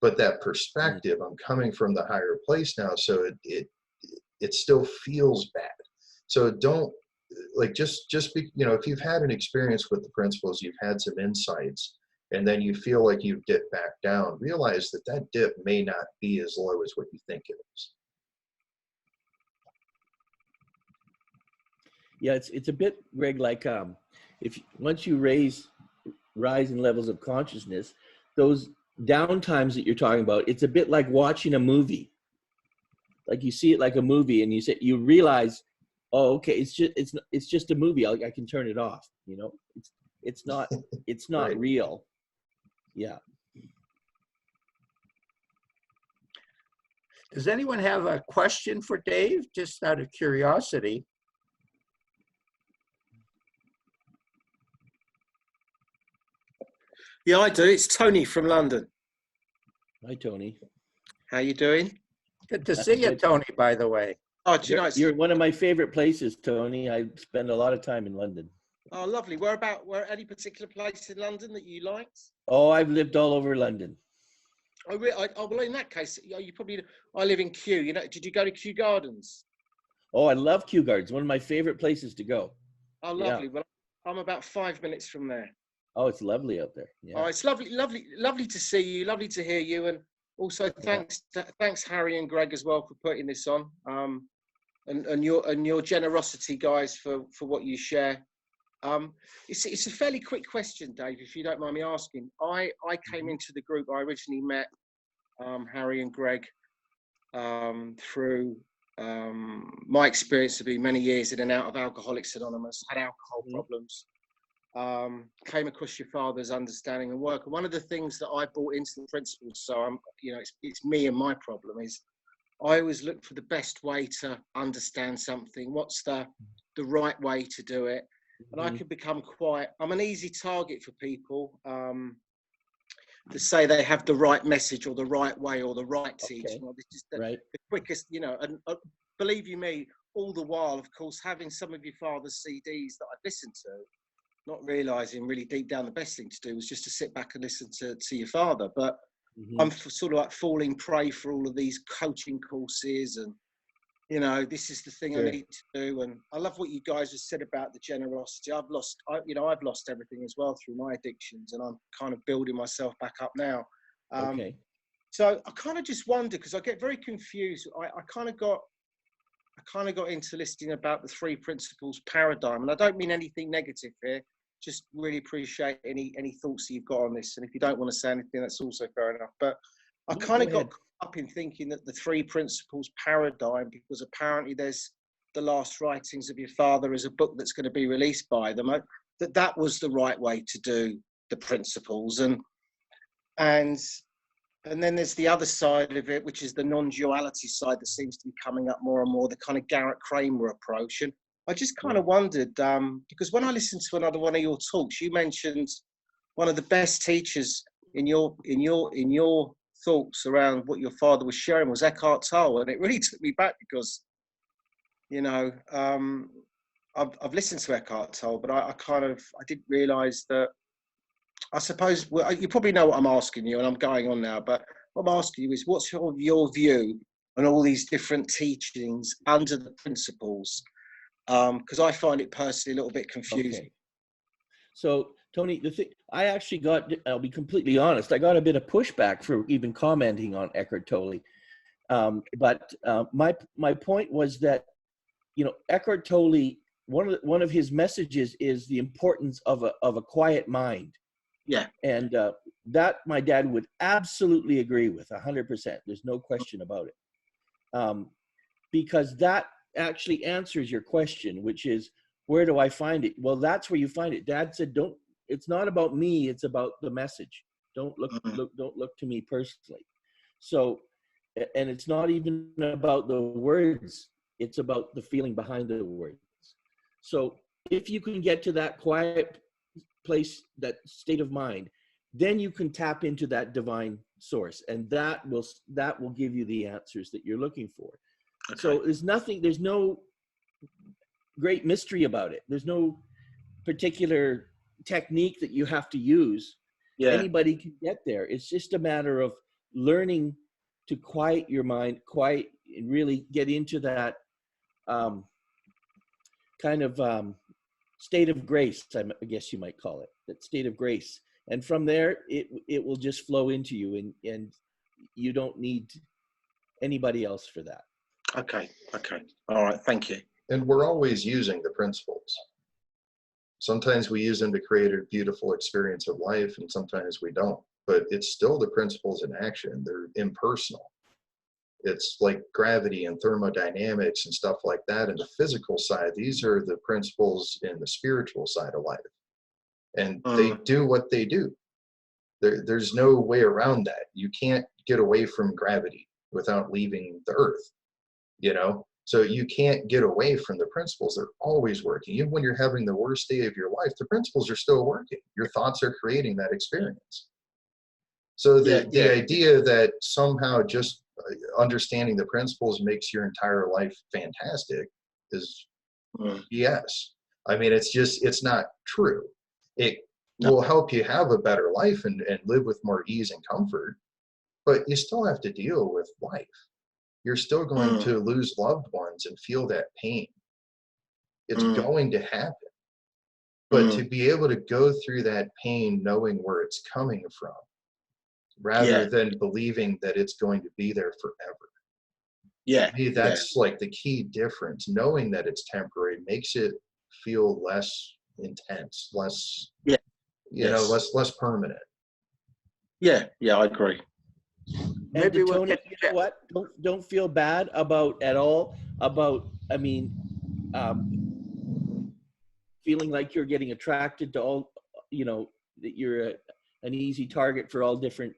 But that perspective, I'm coming from the higher place now, so it still feels bad. So don't, like, just be, if you've had an experience with the principles, you've had some insights, and then you feel like you've dipped back down, realize that dip may not be as low as what you think it is.
Yeah, it's a bit, Greg, like if once you rise in levels of consciousness, those down times that you're talking about, it's a bit like watching a movie. Like you see it like a movie, and you realize, oh, okay, it's just a movie. I can turn it off. It's not
Right.
real. Yeah.
Does anyone have a question for Dave, just out of curiosity?
Yeah, I do. It's Tony from London.
Hi, Tony.
How you doing?
Good to see you, Tony, by the way.
Oh, do you know,
You're one of my favorite places, Tony. I spend a lot of time in London.
oh, lovely. Where any particular place in London that you liked?
Oh, I've lived all over London.
Oh, well, in that case, you probably. I live in Kew. You know, did you go to Kew Gardens?
Oh, I love Kew Gardens. One of my favorite places to go.
Oh, lovely. Well, I'm about 5 minutes from there.
Oh, it's lovely out there. Yeah.
Oh, it's lovely to see you. Lovely to hear you, and also thanks Harry and Greg as well for putting this on. And your generosity, guys, for what you share. It's a fairly quick question, Dave, if you don't mind me asking. I came into the group. I originally met Harry and Greg through my experience of being many years in and out of Alcoholics Anonymous, had alcohol problems. Came across your father's understanding and work. And one of the things that I brought into the principles, so it's me and my problem, is I always look for the best way to understand something. What's the right way to do it? And I could become I'm an easy target for people to say they have the right message or the right way or the right teaching. Or this is the quickest, and believe you me, all the while, of course, having some of your father's CDs that I've listened to, not realizing really deep down the best thing to do was just to sit back and listen to your father. But I'm sort of like falling prey for all of these coaching courses and, this is the thing I need to do. And I love what you guys have said about the generosity. I've lost everything as well through my addictions, and I'm kind of building myself back up now. So I kind of just wonder, because I get very confused. I kind of got into listening about the three principles paradigm, and I don't mean anything negative here. Just really appreciate any thoughts that you've got on this. And if you don't want to say anything, that's also fair enough. But I kind of got caught up in thinking that the three principles paradigm, because apparently there's the last writings of your father as a book that's going to be released by them, that was the right way to do the principles. And then there's the other side of it, which is the non-duality side that seems to be coming up more and more, the kind of Garrett Kramer approach. And I just kind of wondered, because when I listened to another one of your talks, you mentioned one of the best teachers in your thoughts around what your father was sharing was Eckhart Tolle, and it really took me back because, I've listened to Eckhart Tolle, but I didn't realise that. I suppose you probably know what I'm asking you, and I'm going on now. But what I'm asking you is, what's your view on all these different teachings under the principles? Because I find it personally a little bit confusing.
Okay. So, Tony, the thing I actually I'll be completely honest, I got a bit of pushback for even commenting on Eckhart Tolle. But my point was that, Eckhart Tolle, one of his messages is the importance of a quiet mind.
Yeah.
And that my dad would absolutely agree with 100%. There's no question about it. Because that actually answers your question, which is, where do I find it? Well, that's where you find it. Dad said, it's not about me, it's about the message. Don't look to me personally. So, and it's not even about the words, it's about the feeling behind the words. So if you can get to that quiet place, that state of mind, then you can tap into that divine source, and that will give you the answers that you're looking for. Okay. So there's no great mystery about it. There's no particular technique that you have to use. Yeah. Anybody can get there. It's just a matter of learning to quiet your mind, and really get into that kind of state of grace, I guess you might call it, that state of grace. And from there, it will just flow into you, and you don't need anybody else for that.
Okay. All right, thank you.
And we're always using the principles. Sometimes we use them to create a beautiful experience of life, and sometimes we don't. But it's still the principles in action. They're impersonal. It's like gravity and thermodynamics and stuff like that. And the physical side, these are the principles in the spiritual side of life. And they do what they do. There's no way around that. You can't get away from gravity without leaving the earth, So you can't get away from the principles. They're always working. Even when you're having the worst day of your life, the principles are still working. Your thoughts are creating that experience. So the idea that somehow just understanding the principles makes your entire life fantastic is BS. I mean, it's not true. It will help you have a better life and live with more ease and comfort, but you still have to deal with life. You're still going to lose loved ones and feel that pain. It's going to happen. But to be able to go through that pain knowing where it's coming from, rather than believing that it's going to be there forever. To me, that's like the key difference. Knowing that it's temporary makes it feel less intense, less, less permanent.
Yeah, I agree.
And Tony, you know what? Don't feel bad about at all about, I mean, feeling like you're getting attracted to all, that you're an easy target for all different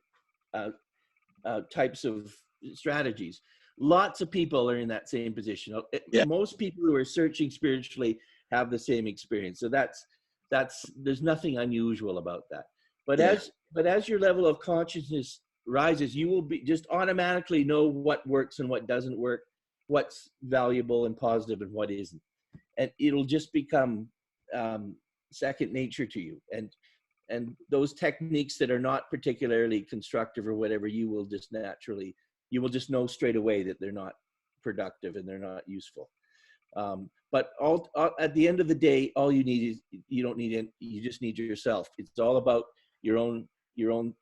types of strategies. Lots of people are in that same position. Most people who are searching spiritually have the same experience. So there's nothing unusual about that. But as your level of consciousness rises, you will be just automatically know what works and what doesn't work, what's valuable and positive and what isn't. And it'll just become second nature to you. And those techniques that are not particularly constructive or whatever, you will just know straight away that they're not productive and they're not useful. But at the end of the day, all you need is, you just need yourself. It's all about your own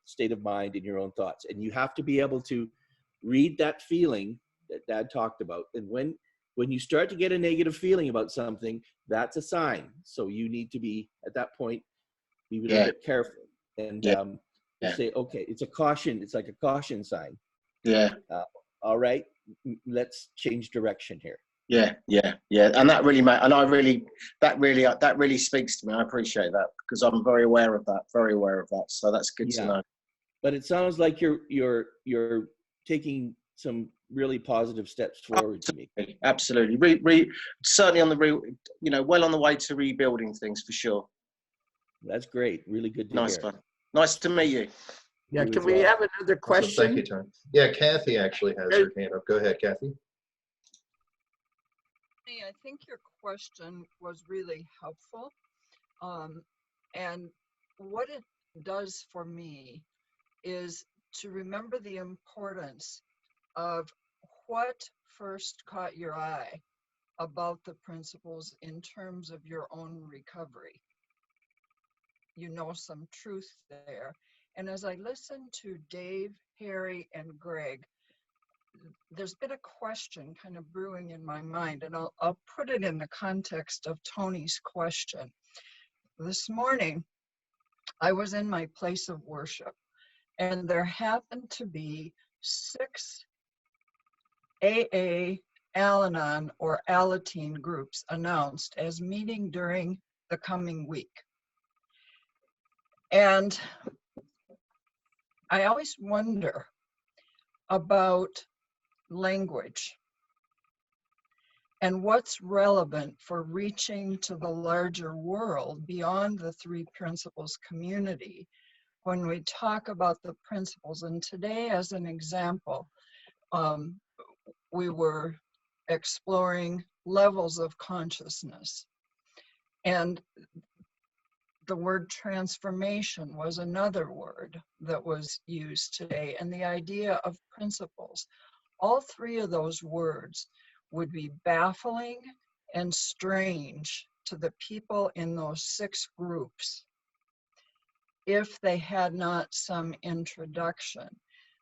state of mind and your own thoughts. And you have to be able to read that feeling that Dad talked about. And when you start to get a negative feeling about something, that's a sign. So you need to be, at that point, be a little bit careful and say, okay, it's a caution. It's like a caution sign. All right, let's change direction here.
And that really speaks to me. I appreciate that because I'm very aware of that. So that's good to know.
But it sounds like you're taking some really positive steps forward to me.
Absolutely. Certainly on well on the way to rebuilding things for sure.
That's great. Really good to hear.
Fun. Nice to meet you.
Yeah, can we have another question?
Awesome. Thank you, Tony. Yeah, Kathy actually has her hand up. Go ahead, Kathy.
I think your question was really helpful. And what it does for me is to remember the importance of what first caught your eye about the principles in terms of your own recovery. Some truth there. And as I listen to Dave, Harry, and Greg, there's been a question kind of brewing in my mind, and I'll put it in the context of Tony's question. This morning, I was in my place of worship, and there happened to be 6 AA, Al-Anon, or Alateen groups announced as meeting during the coming week. And I always wonder about language and what's relevant for reaching to the larger world beyond the 3 principles community when we talk about the principles. And today, as an example, we were exploring levels of consciousness, and the word transformation was another word that was used today, and the idea of principles. All 3 of those words would be baffling and strange to the people in those 6 groups if they had not some introduction.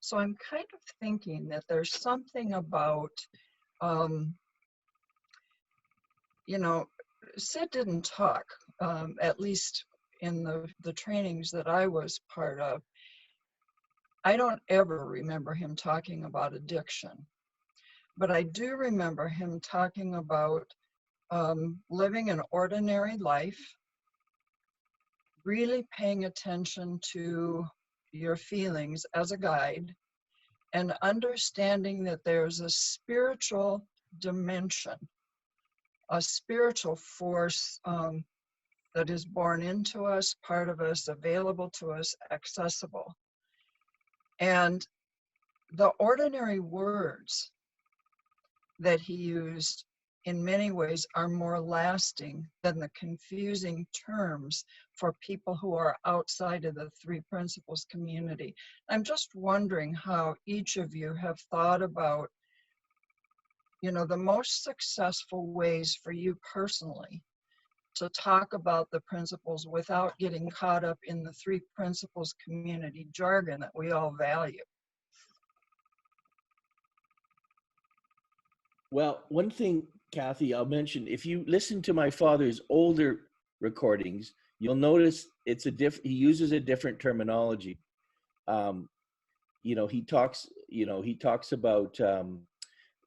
So I'm kind of thinking that there's something about, Syd didn't talk, at least in the trainings that I was part of. I don't ever remember him talking about addiction, but I do remember him talking about living an ordinary life, really paying attention to your feelings as a guide, and understanding that there's a spiritual dimension, a spiritual force that is born into us, part of us, available to us, accessible. And the ordinary words that he used in many ways are more lasting than the confusing terms for people who are outside of the three principles community. I'm just wondering how each of you have thought about, the most successful ways for you personally to talk about the principles without getting caught up in the three principles community jargon that we all value.
Well, one thing, Kathy, I'll mention, if you listen to my father's older recordings, you'll notice he uses a different terminology. He talks about,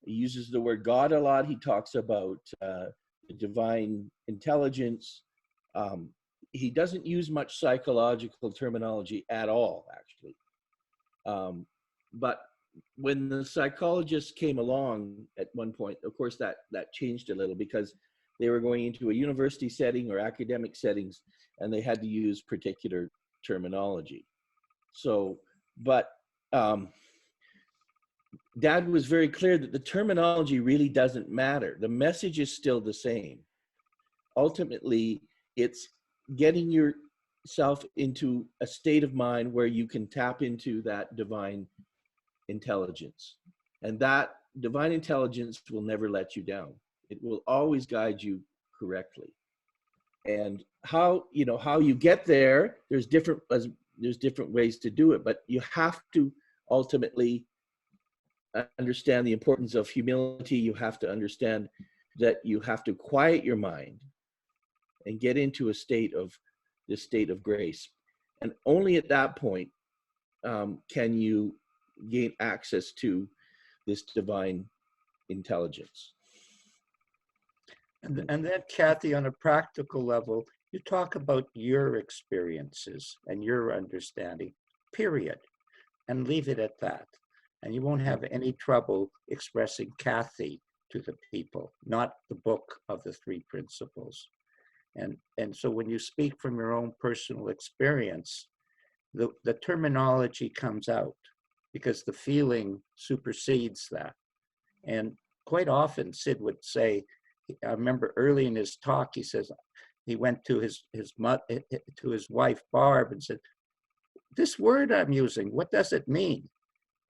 he uses the word God a lot. He talks about the divine intelligence. He doesn't use much psychological terminology at all, actually. But when the psychologists came along at one point, of course, that changed a little because they were going into a university setting or academic settings, and they had to use particular terminology. So, but Dad was very clear that the terminology really doesn't matter. The message is still the same. Ultimately, it's getting yourself into a state of mind where you can tap into that divine intelligence. And that divine intelligence will never let you down. It will always guide you correctly. And how you get there, there's different ways to do it, but you have to ultimately understand the importance of humility. You have to understand that you have to quiet your mind and get into this state of grace. And only at that point can you gain access to this divine intelligence.
And then, Kathy, on a practical level, you talk about your experiences and your understanding, period, and leave it at that. And you won't have any trouble expressing Kathy to the people, not the book of the three principles. And so when you speak from your own personal experience, the terminology comes out because the feeling supersedes that. And quite often Syd would say, I remember early in his talk, he says, he went to his wife, Barb, and said, "This word I'm using, what does it mean?"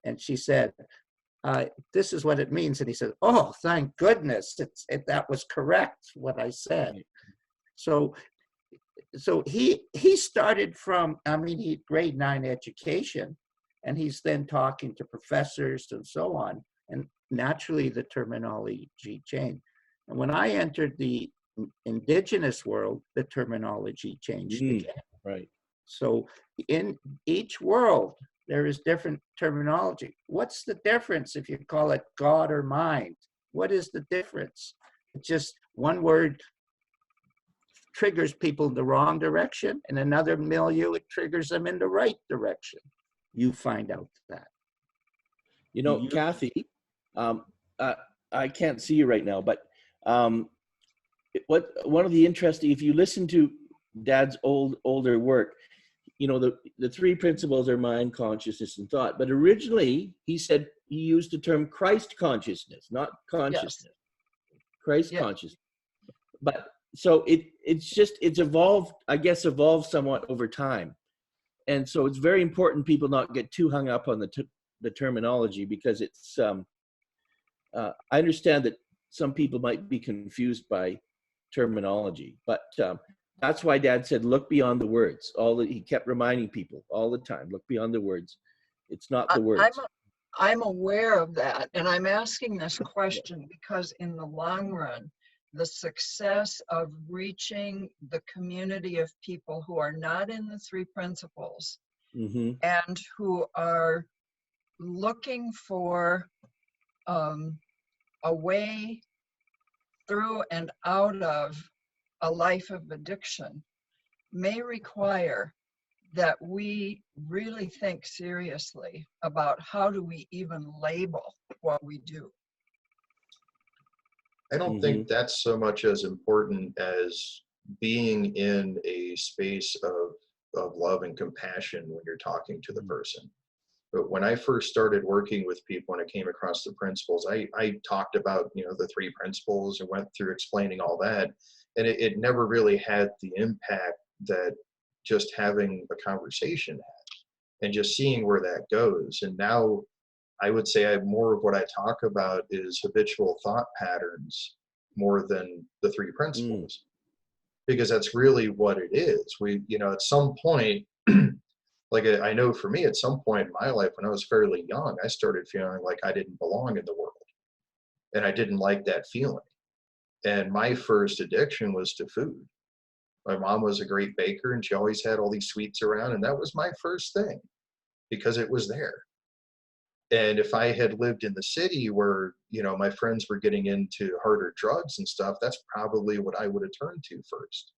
And she said, "This is what it means." And he said, "Oh, thank goodness, that was correct, what I said." So he started from, he had grade 9 education, and he's then talking to professors and so on. And naturally, the terminology changed. And when I entered the indigenous world, the terminology changed again.
Right.
So in each world, there is different terminology. What's the difference if you call it God or mind? What is the difference? It's just one word triggers people in the wrong direction, and another milieu, it triggers them in the right direction. You find out that.
Kathy, I can't see you right now, but one of the interesting, if you listen to Dad's older work, the three principles are mind, consciousness, and thought. But originally, he said he used the term Christ consciousness, not consciousness. Yes. Christ consciousness. But so it's evolved, I guess, somewhat over time. And so it's very important people not get too hung up on the terminology, because it's, I understand that some people might be confused by terminology, but that's why Dad said, look beyond the words. He kept reminding people all the time, look beyond the words. It's not the words.
I'm aware of that. And I'm asking this question because in the long run, the success of reaching the community of people who are not in the three principles and who are looking for a way through and out of a life of addiction may require that we really think seriously about how do we even label what we do.
I don't think that's so much as important as being in a space of love and compassion when you're talking to the person. But when I first started working with people and I came across the principles, I talked about, the three principles and went through explaining all that. And it never really had the impact that just having a conversation had and just seeing where that goes. And now I would say more of what I talk about is habitual thought patterns more than the three principles, because that's really what it is. We, at some point, like I know for me, at some point in my life when I was fairly young, I started feeling like I didn't belong in the world, and I didn't like that feeling. And my first addiction was to food. My mom was a great baker, and she always had all these sweets around, and that was my first thing because it was there. And if I had lived in the city where, my friends were getting into harder drugs and stuff, that's probably what I would have turned to first.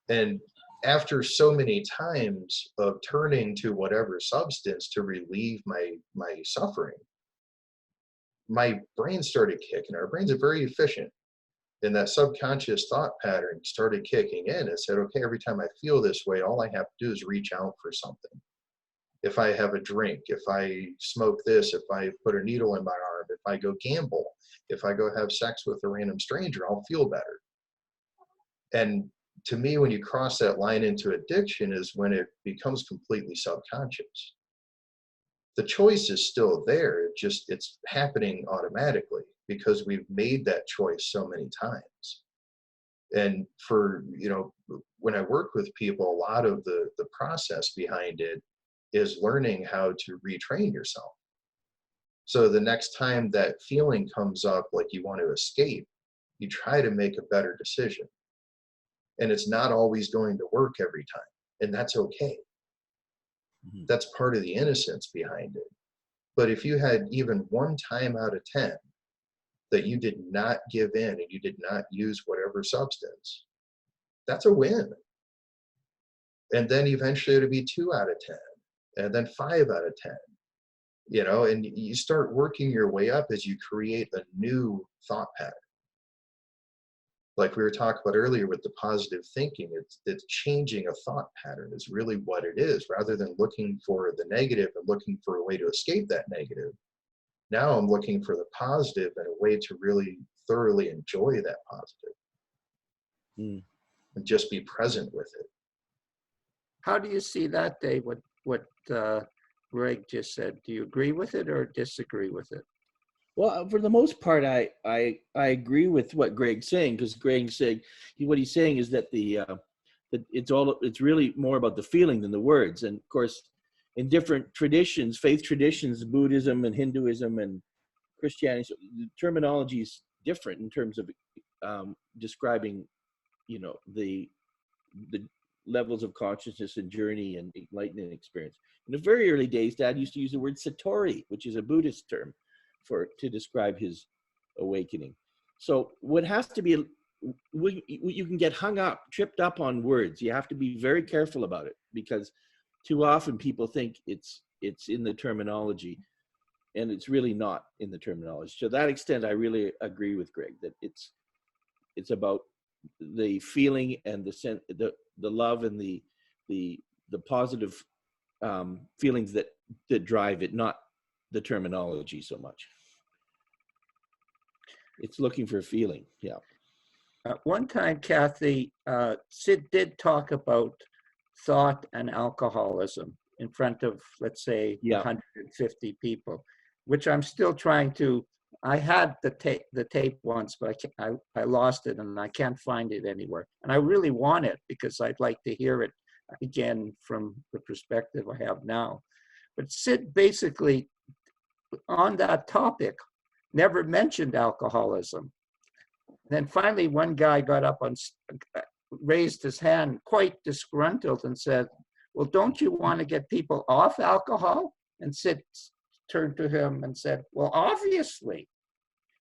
And after so many times of turning to whatever substance to relieve my suffering, my brain started kicking. Our brains are very efficient. And that subconscious thought pattern started kicking in and said, okay, every time I feel this way, all I have to do is reach out for something. If I have a drink, if I smoke this, if I put a needle in my arm, if I go gamble, if I go have sex with a random stranger, I'll feel better. And to me, when you cross that line into addiction is when it becomes completely subconscious. The choice is still there. It's happening automatically because we've made that choice so many times. And for, when I work with people, a lot of the process behind it is learning how to retrain yourself. So the next time that feeling comes up, like you want to escape, you try to make a better decision. And it's not always going to work every time. And that's okay. That's part of the innocence behind it. But if you had even one time out of 10 that you did not give in and you did not use whatever substance, that's a win. And then eventually it'll be 2 out of 10, and then 5 out of 10, and you start working your way up as you create a new thought pattern. Like we were talking about earlier with the positive thinking, it's changing a thought pattern is really what it is, rather than looking for the negative and looking for a way to escape that negative. Now I'm looking for the positive and a way to really thoroughly enjoy that positive and just be present with it.
How do you see that, Dave? What Greg just said? Do you agree with it or disagree with it?
Well, for the most part, I agree with what Greg's saying, because Greg's saying what he's saying is that that it's really more about the feeling than the words. And of course, in different traditions, faith traditions, Buddhism and Hinduism and Christianity, so the terminology is different in terms of describing, the levels of consciousness and journey and enlightenment experience. In the very early days, Dad used to use the word satori, which is a Buddhist term to describe his awakening. So what has to be, you can get tripped up on words. You have to be very careful about it, because too often people think it's in the terminology, and it's really not in the terminology. To that extent, I really agree with Greg that it's about the feeling and the love and the positive feelings that drive it, not the terminology so much. It's looking for a feeling. Yeah.
One time, Kathy, Syd did talk about thought and alcoholism in front of, let's say, 150 people, which I'm still trying to. I had the tape once, but I lost it and I can't find it anywhere. And I really want it because I'd like to hear it again from the perspective I have now. But Syd basically, on that topic, never mentioned alcoholism. Then finally, one guy got up raised his hand, quite disgruntled, and said, "Well, don't you want to get people off alcohol?" And Syd turned to him and said, "Well, obviously."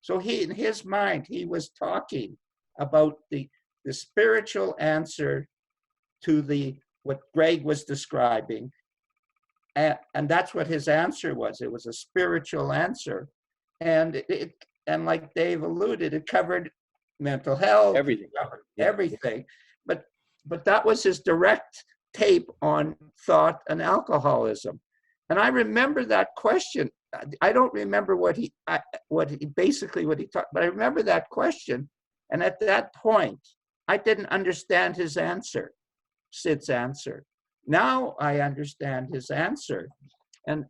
So in his mind, he was talking about the spiritual answer to what Greg was describing. And that's what his answer was. It was a spiritual answer. And and like Dave alluded, it covered mental health,
everything,
everything. But that was his direct tape on thought and alcoholism. And I remember that question. I don't remember what he taught, but I remember that question. And at that point, I didn't understand his answer, Syd's answer. Now I understand his answer. And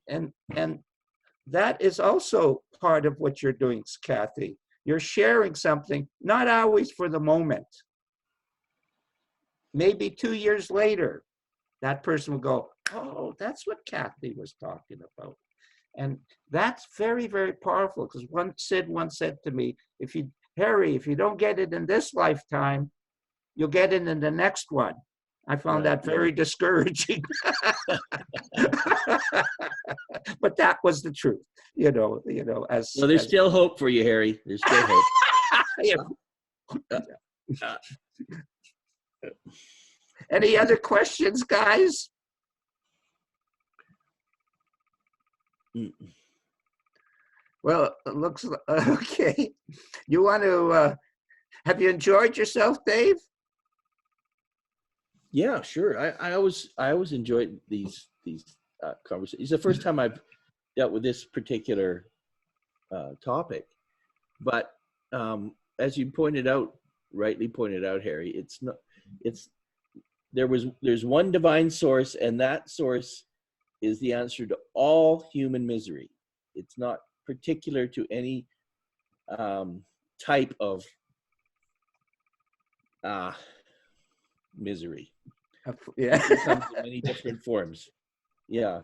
that is also part of what you're doing, Kathy. You're sharing something, not always for the moment. Maybe 2 years later, that person will go, oh, that's what Kathy was talking about. And that's very, very powerful, because Syd once said to me, Harry, if you don't get it in this lifetime, you'll get it in the next one. I found that very discouraging. But that was the truth, well,
there's still hope for you, Harry. There's still hope.
Any other questions, guys? Well, it looks okay. You want to? Have you enjoyed yourself, Dave?
Yeah, sure. I always enjoyed these conversations. It's the first time I've dealt with this particular topic, but as you rightly pointed out, Harry, there's one divine source, and that source is the answer to all human misery. It's not particular to any type of misery.
Yeah.
It comes in many different forms. Yeah.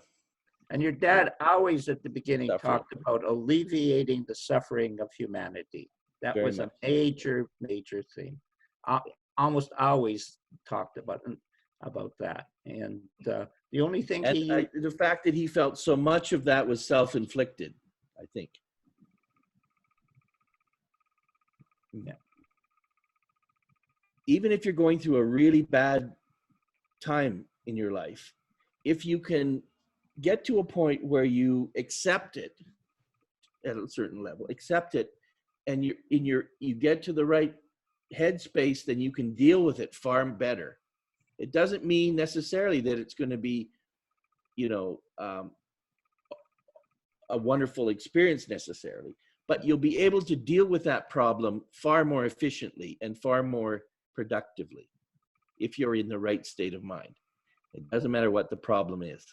And your dad always at the beginning
Suffering.
talked about alleviating the suffering of humanity. That
Very
was
much.
a major, major theme. Almost always talked about that. And the only thing
the fact that he felt so much of that was self-inflicted, I think.
Yeah.
Even if you're going through a really bad time in your life, if you can get to a point where you accept it at a certain level, accept it, and you get to the right headspace, then you can deal with it far better. It doesn't mean necessarily that it's going to be, a wonderful experience necessarily, but you'll be able to deal with that problem far more efficiently and far more productively if you're in the right state of mind. It doesn't matter what the problem is.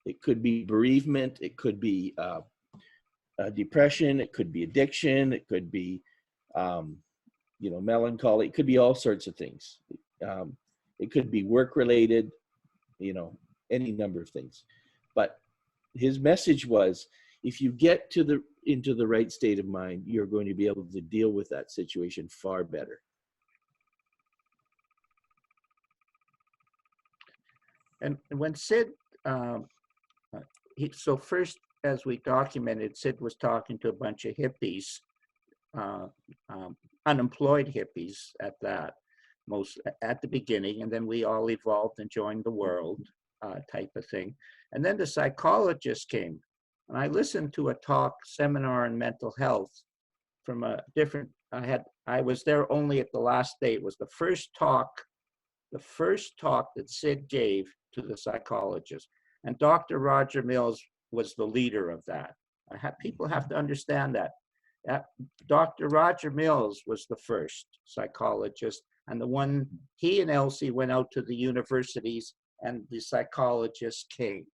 It could be bereavement, it could be depression, it could be addiction, it could be melancholy, it could be all sorts of things. It could be work related, any number of things. But his message was, if you get into the right state of mind, you're going to be able to deal with that situation far better.
And when Syd, so first, as we documented, Syd was talking to a bunch of hippies, unemployed hippies at the beginning, and then we all evolved and joined the world type of thing. And then the psychologist came, and I listened to a seminar on mental health from a different, I was there only at the last day. It was the first talk that Syd gave to the psychologist. And Dr. Roger Mills was the leader of that. People have to understand that. Dr. Roger Mills was the first psychologist, and he and Elsie went out to the universities, and the psychologists came.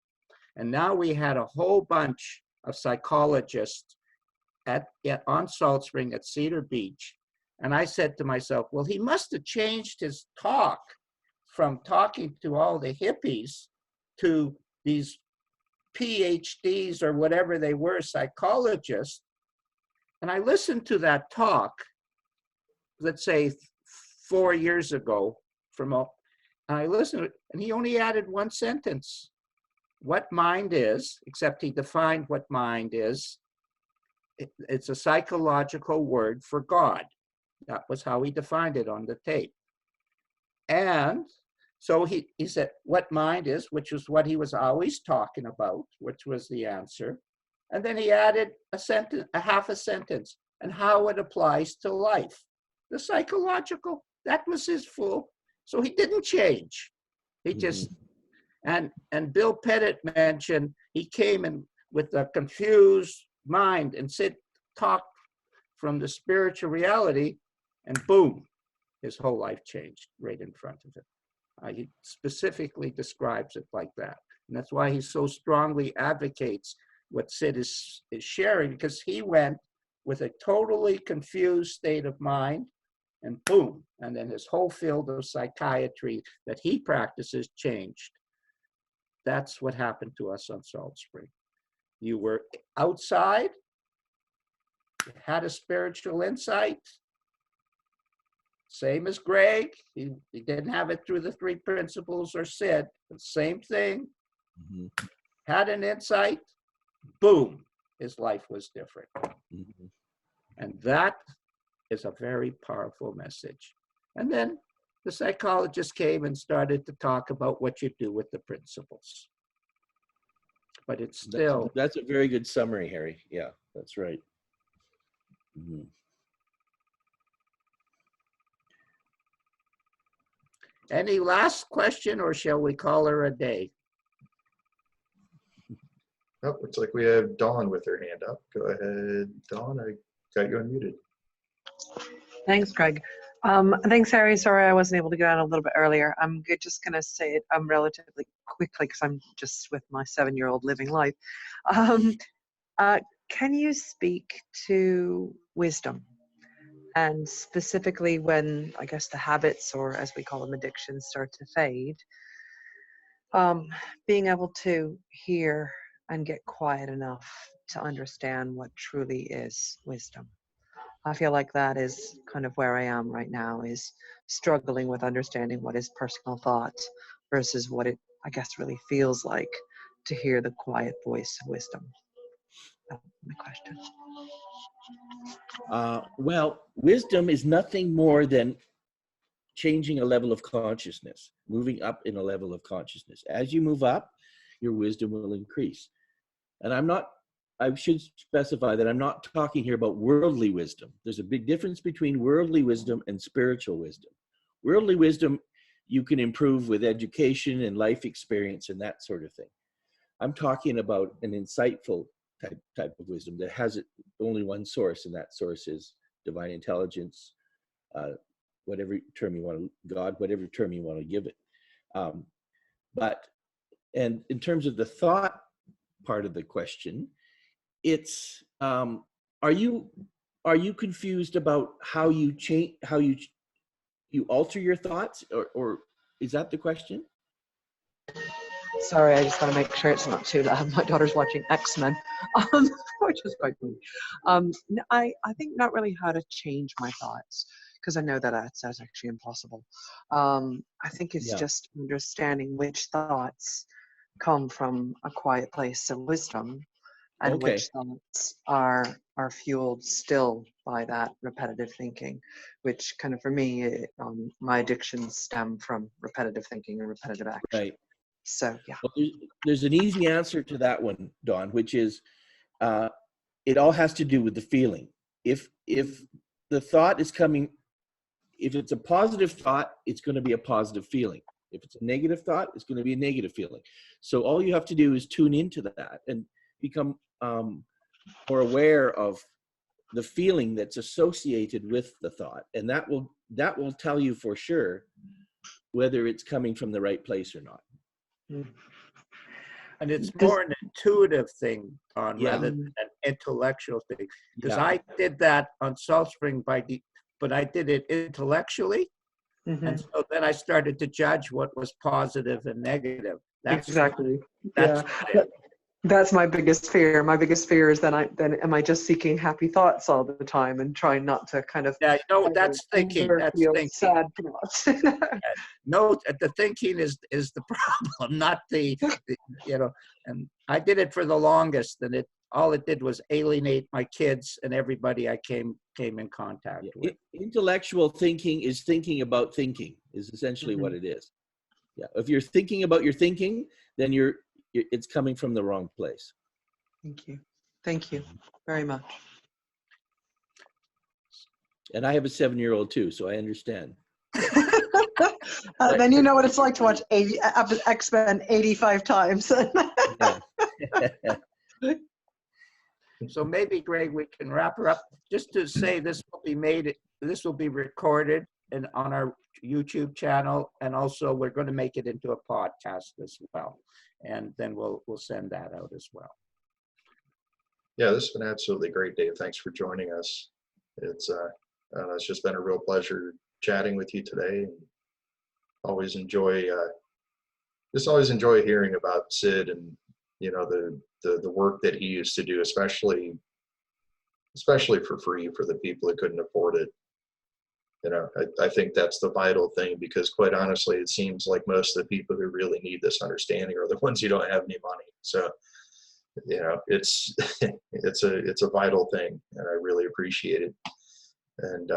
And now we had a whole bunch of psychologists on Salt Spring at Cedar Beach. And I said to myself, well, he must have changed his talk from talking to all the hippies to these PhDs or whatever they were, psychologists. And I listened to that talk, let's say 4 years ago, and I listened, and he only added one sentence. What mind is, except he defined what mind is. It's a psychological word for God. That was how he defined it on the tape. And so he said what mind is, which was what he was always talking about, which was the answer. And then he added a half a sentence, and how it applies to life. The psychological, that was his full. So he didn't change. He just, And Bill Pettit mentioned he came in with a confused mind, and Syd talked from the spiritual reality, and boom, his whole life changed right in front of him. He specifically describes it like that. And that's why he so strongly advocates what Syd is sharing, because he went with a totally confused state of mind, and boom, and then his whole field of psychiatry that he practices changed. That's what happened to us on Salt Spring. You were outside, you had a spiritual insight, same as Greg. He didn't have it through the three principles or Syd, but same thing.
Mm-hmm.
Had an insight, boom, his life was different.
Mm-hmm.
And that is a very powerful message. And then the psychologist came and started to talk about what you do with the principles. But it's still...
That's a very good summary, Harry. Yeah, that's right. Mm-hmm.
Any last question, or shall we call her a day?
Oh, looks like we have Dawn with her hand up. Go ahead, Dawn. I got you unmuted.
Thanks, Greg. Thanks, Harry. Sorry I wasn't able to get on a little bit earlier. I'm just going to say it relatively quickly because I'm just with my 7-year-old living life. Can you speak to wisdom? And specifically when, I guess, the habits, or as we call them, addictions, start to fade, being able to hear and get quiet enough to understand what truly is wisdom. I feel like that is kind of where I am right now, is struggling with understanding what is personal thought versus what it, I guess, really feels like to hear the quiet voice of wisdom. That's my question.
Well, wisdom is nothing more than changing a level of consciousness, moving up in a level of consciousness. As you move up, your wisdom will increase. And I should specify that I'm not talking here about worldly wisdom. There's a big difference between worldly wisdom and spiritual wisdom. Worldly wisdom, you can improve with education and life experience and that sort of thing. I'm talking about an insightful type of wisdom that has only one source, and that source is divine intelligence, whatever term you want to, God, whatever term you want to give it. And in terms of the thought part of the question, it's are you confused about how you change, how you alter your thoughts, or is that the question?
Sorry, I just want to make sure it's not too loud. My daughter's watching X-Men, which is quite funny. I think not really how to change my thoughts, because I know that that's actually impossible. I think it's just understanding which thoughts come from a quiet place of wisdom, and which thoughts are fueled still by that repetitive thinking, which kind of, for me, my addictions stem from repetitive thinking and repetitive action. Right. So, yeah.
Well, there's an easy answer to that one, Dawn, which is it all has to do with the feeling. If the thought is coming, if it's a positive thought, it's going to be a positive feeling. If it's a negative thought, it's going to be a negative feeling. So all you have to do is tune into that and become more aware of the feeling that's associated with the thought, and that will tell you for sure whether it's coming from the right place or not.
And it's more an intuitive thing rather than an intellectual thing. Because I did that on Salt Spring but I did it intellectually. Mm-hmm. And so then I started to judge what was positive and negative.
Exactly. That's my biggest fear. My biggest fear is then am I just seeking happy thoughts all the time and trying not to kind of...
Yeah, no, that's thinking. That's thinking.
Sad thoughts.
No, the thinking is the problem, not the and I did it for the longest, and all it did was alienate my kids and everybody I came in contact with.
Intellectual thinking is thinking about thinking, is essentially what it is. Yeah, if you're thinking about your thinking, then it's coming from the wrong place.
Thank you very much.
And I have a 7-year-old too, so I understand.
Then you know what it's like to watch X-Men 85 times.
Yeah.
So maybe, Greg, we can wrap her up just to say this will be recorded and on our YouTube channel, and also we're going to make it into a podcast as well, and then we'll send that out as well.
Yeah, this has been absolutely great, Dave. Thanks for joining us. It's just been a real pleasure chatting with you today. And always enjoy hearing about Syd and the work that he used to do, especially for free for the people that couldn't afford it. I think that's the vital thing, because quite honestly, it seems like most of the people who really need this understanding are the ones who don't have any money. So, it's it's a vital thing, and I really appreciate it. And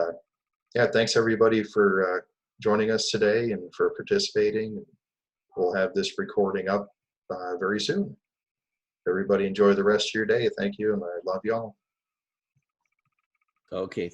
yeah, thanks everybody for joining us today and for participating. We'll have this recording up very soon. Everybody enjoy the rest of your day. Thank you, and I love you all.
Okay.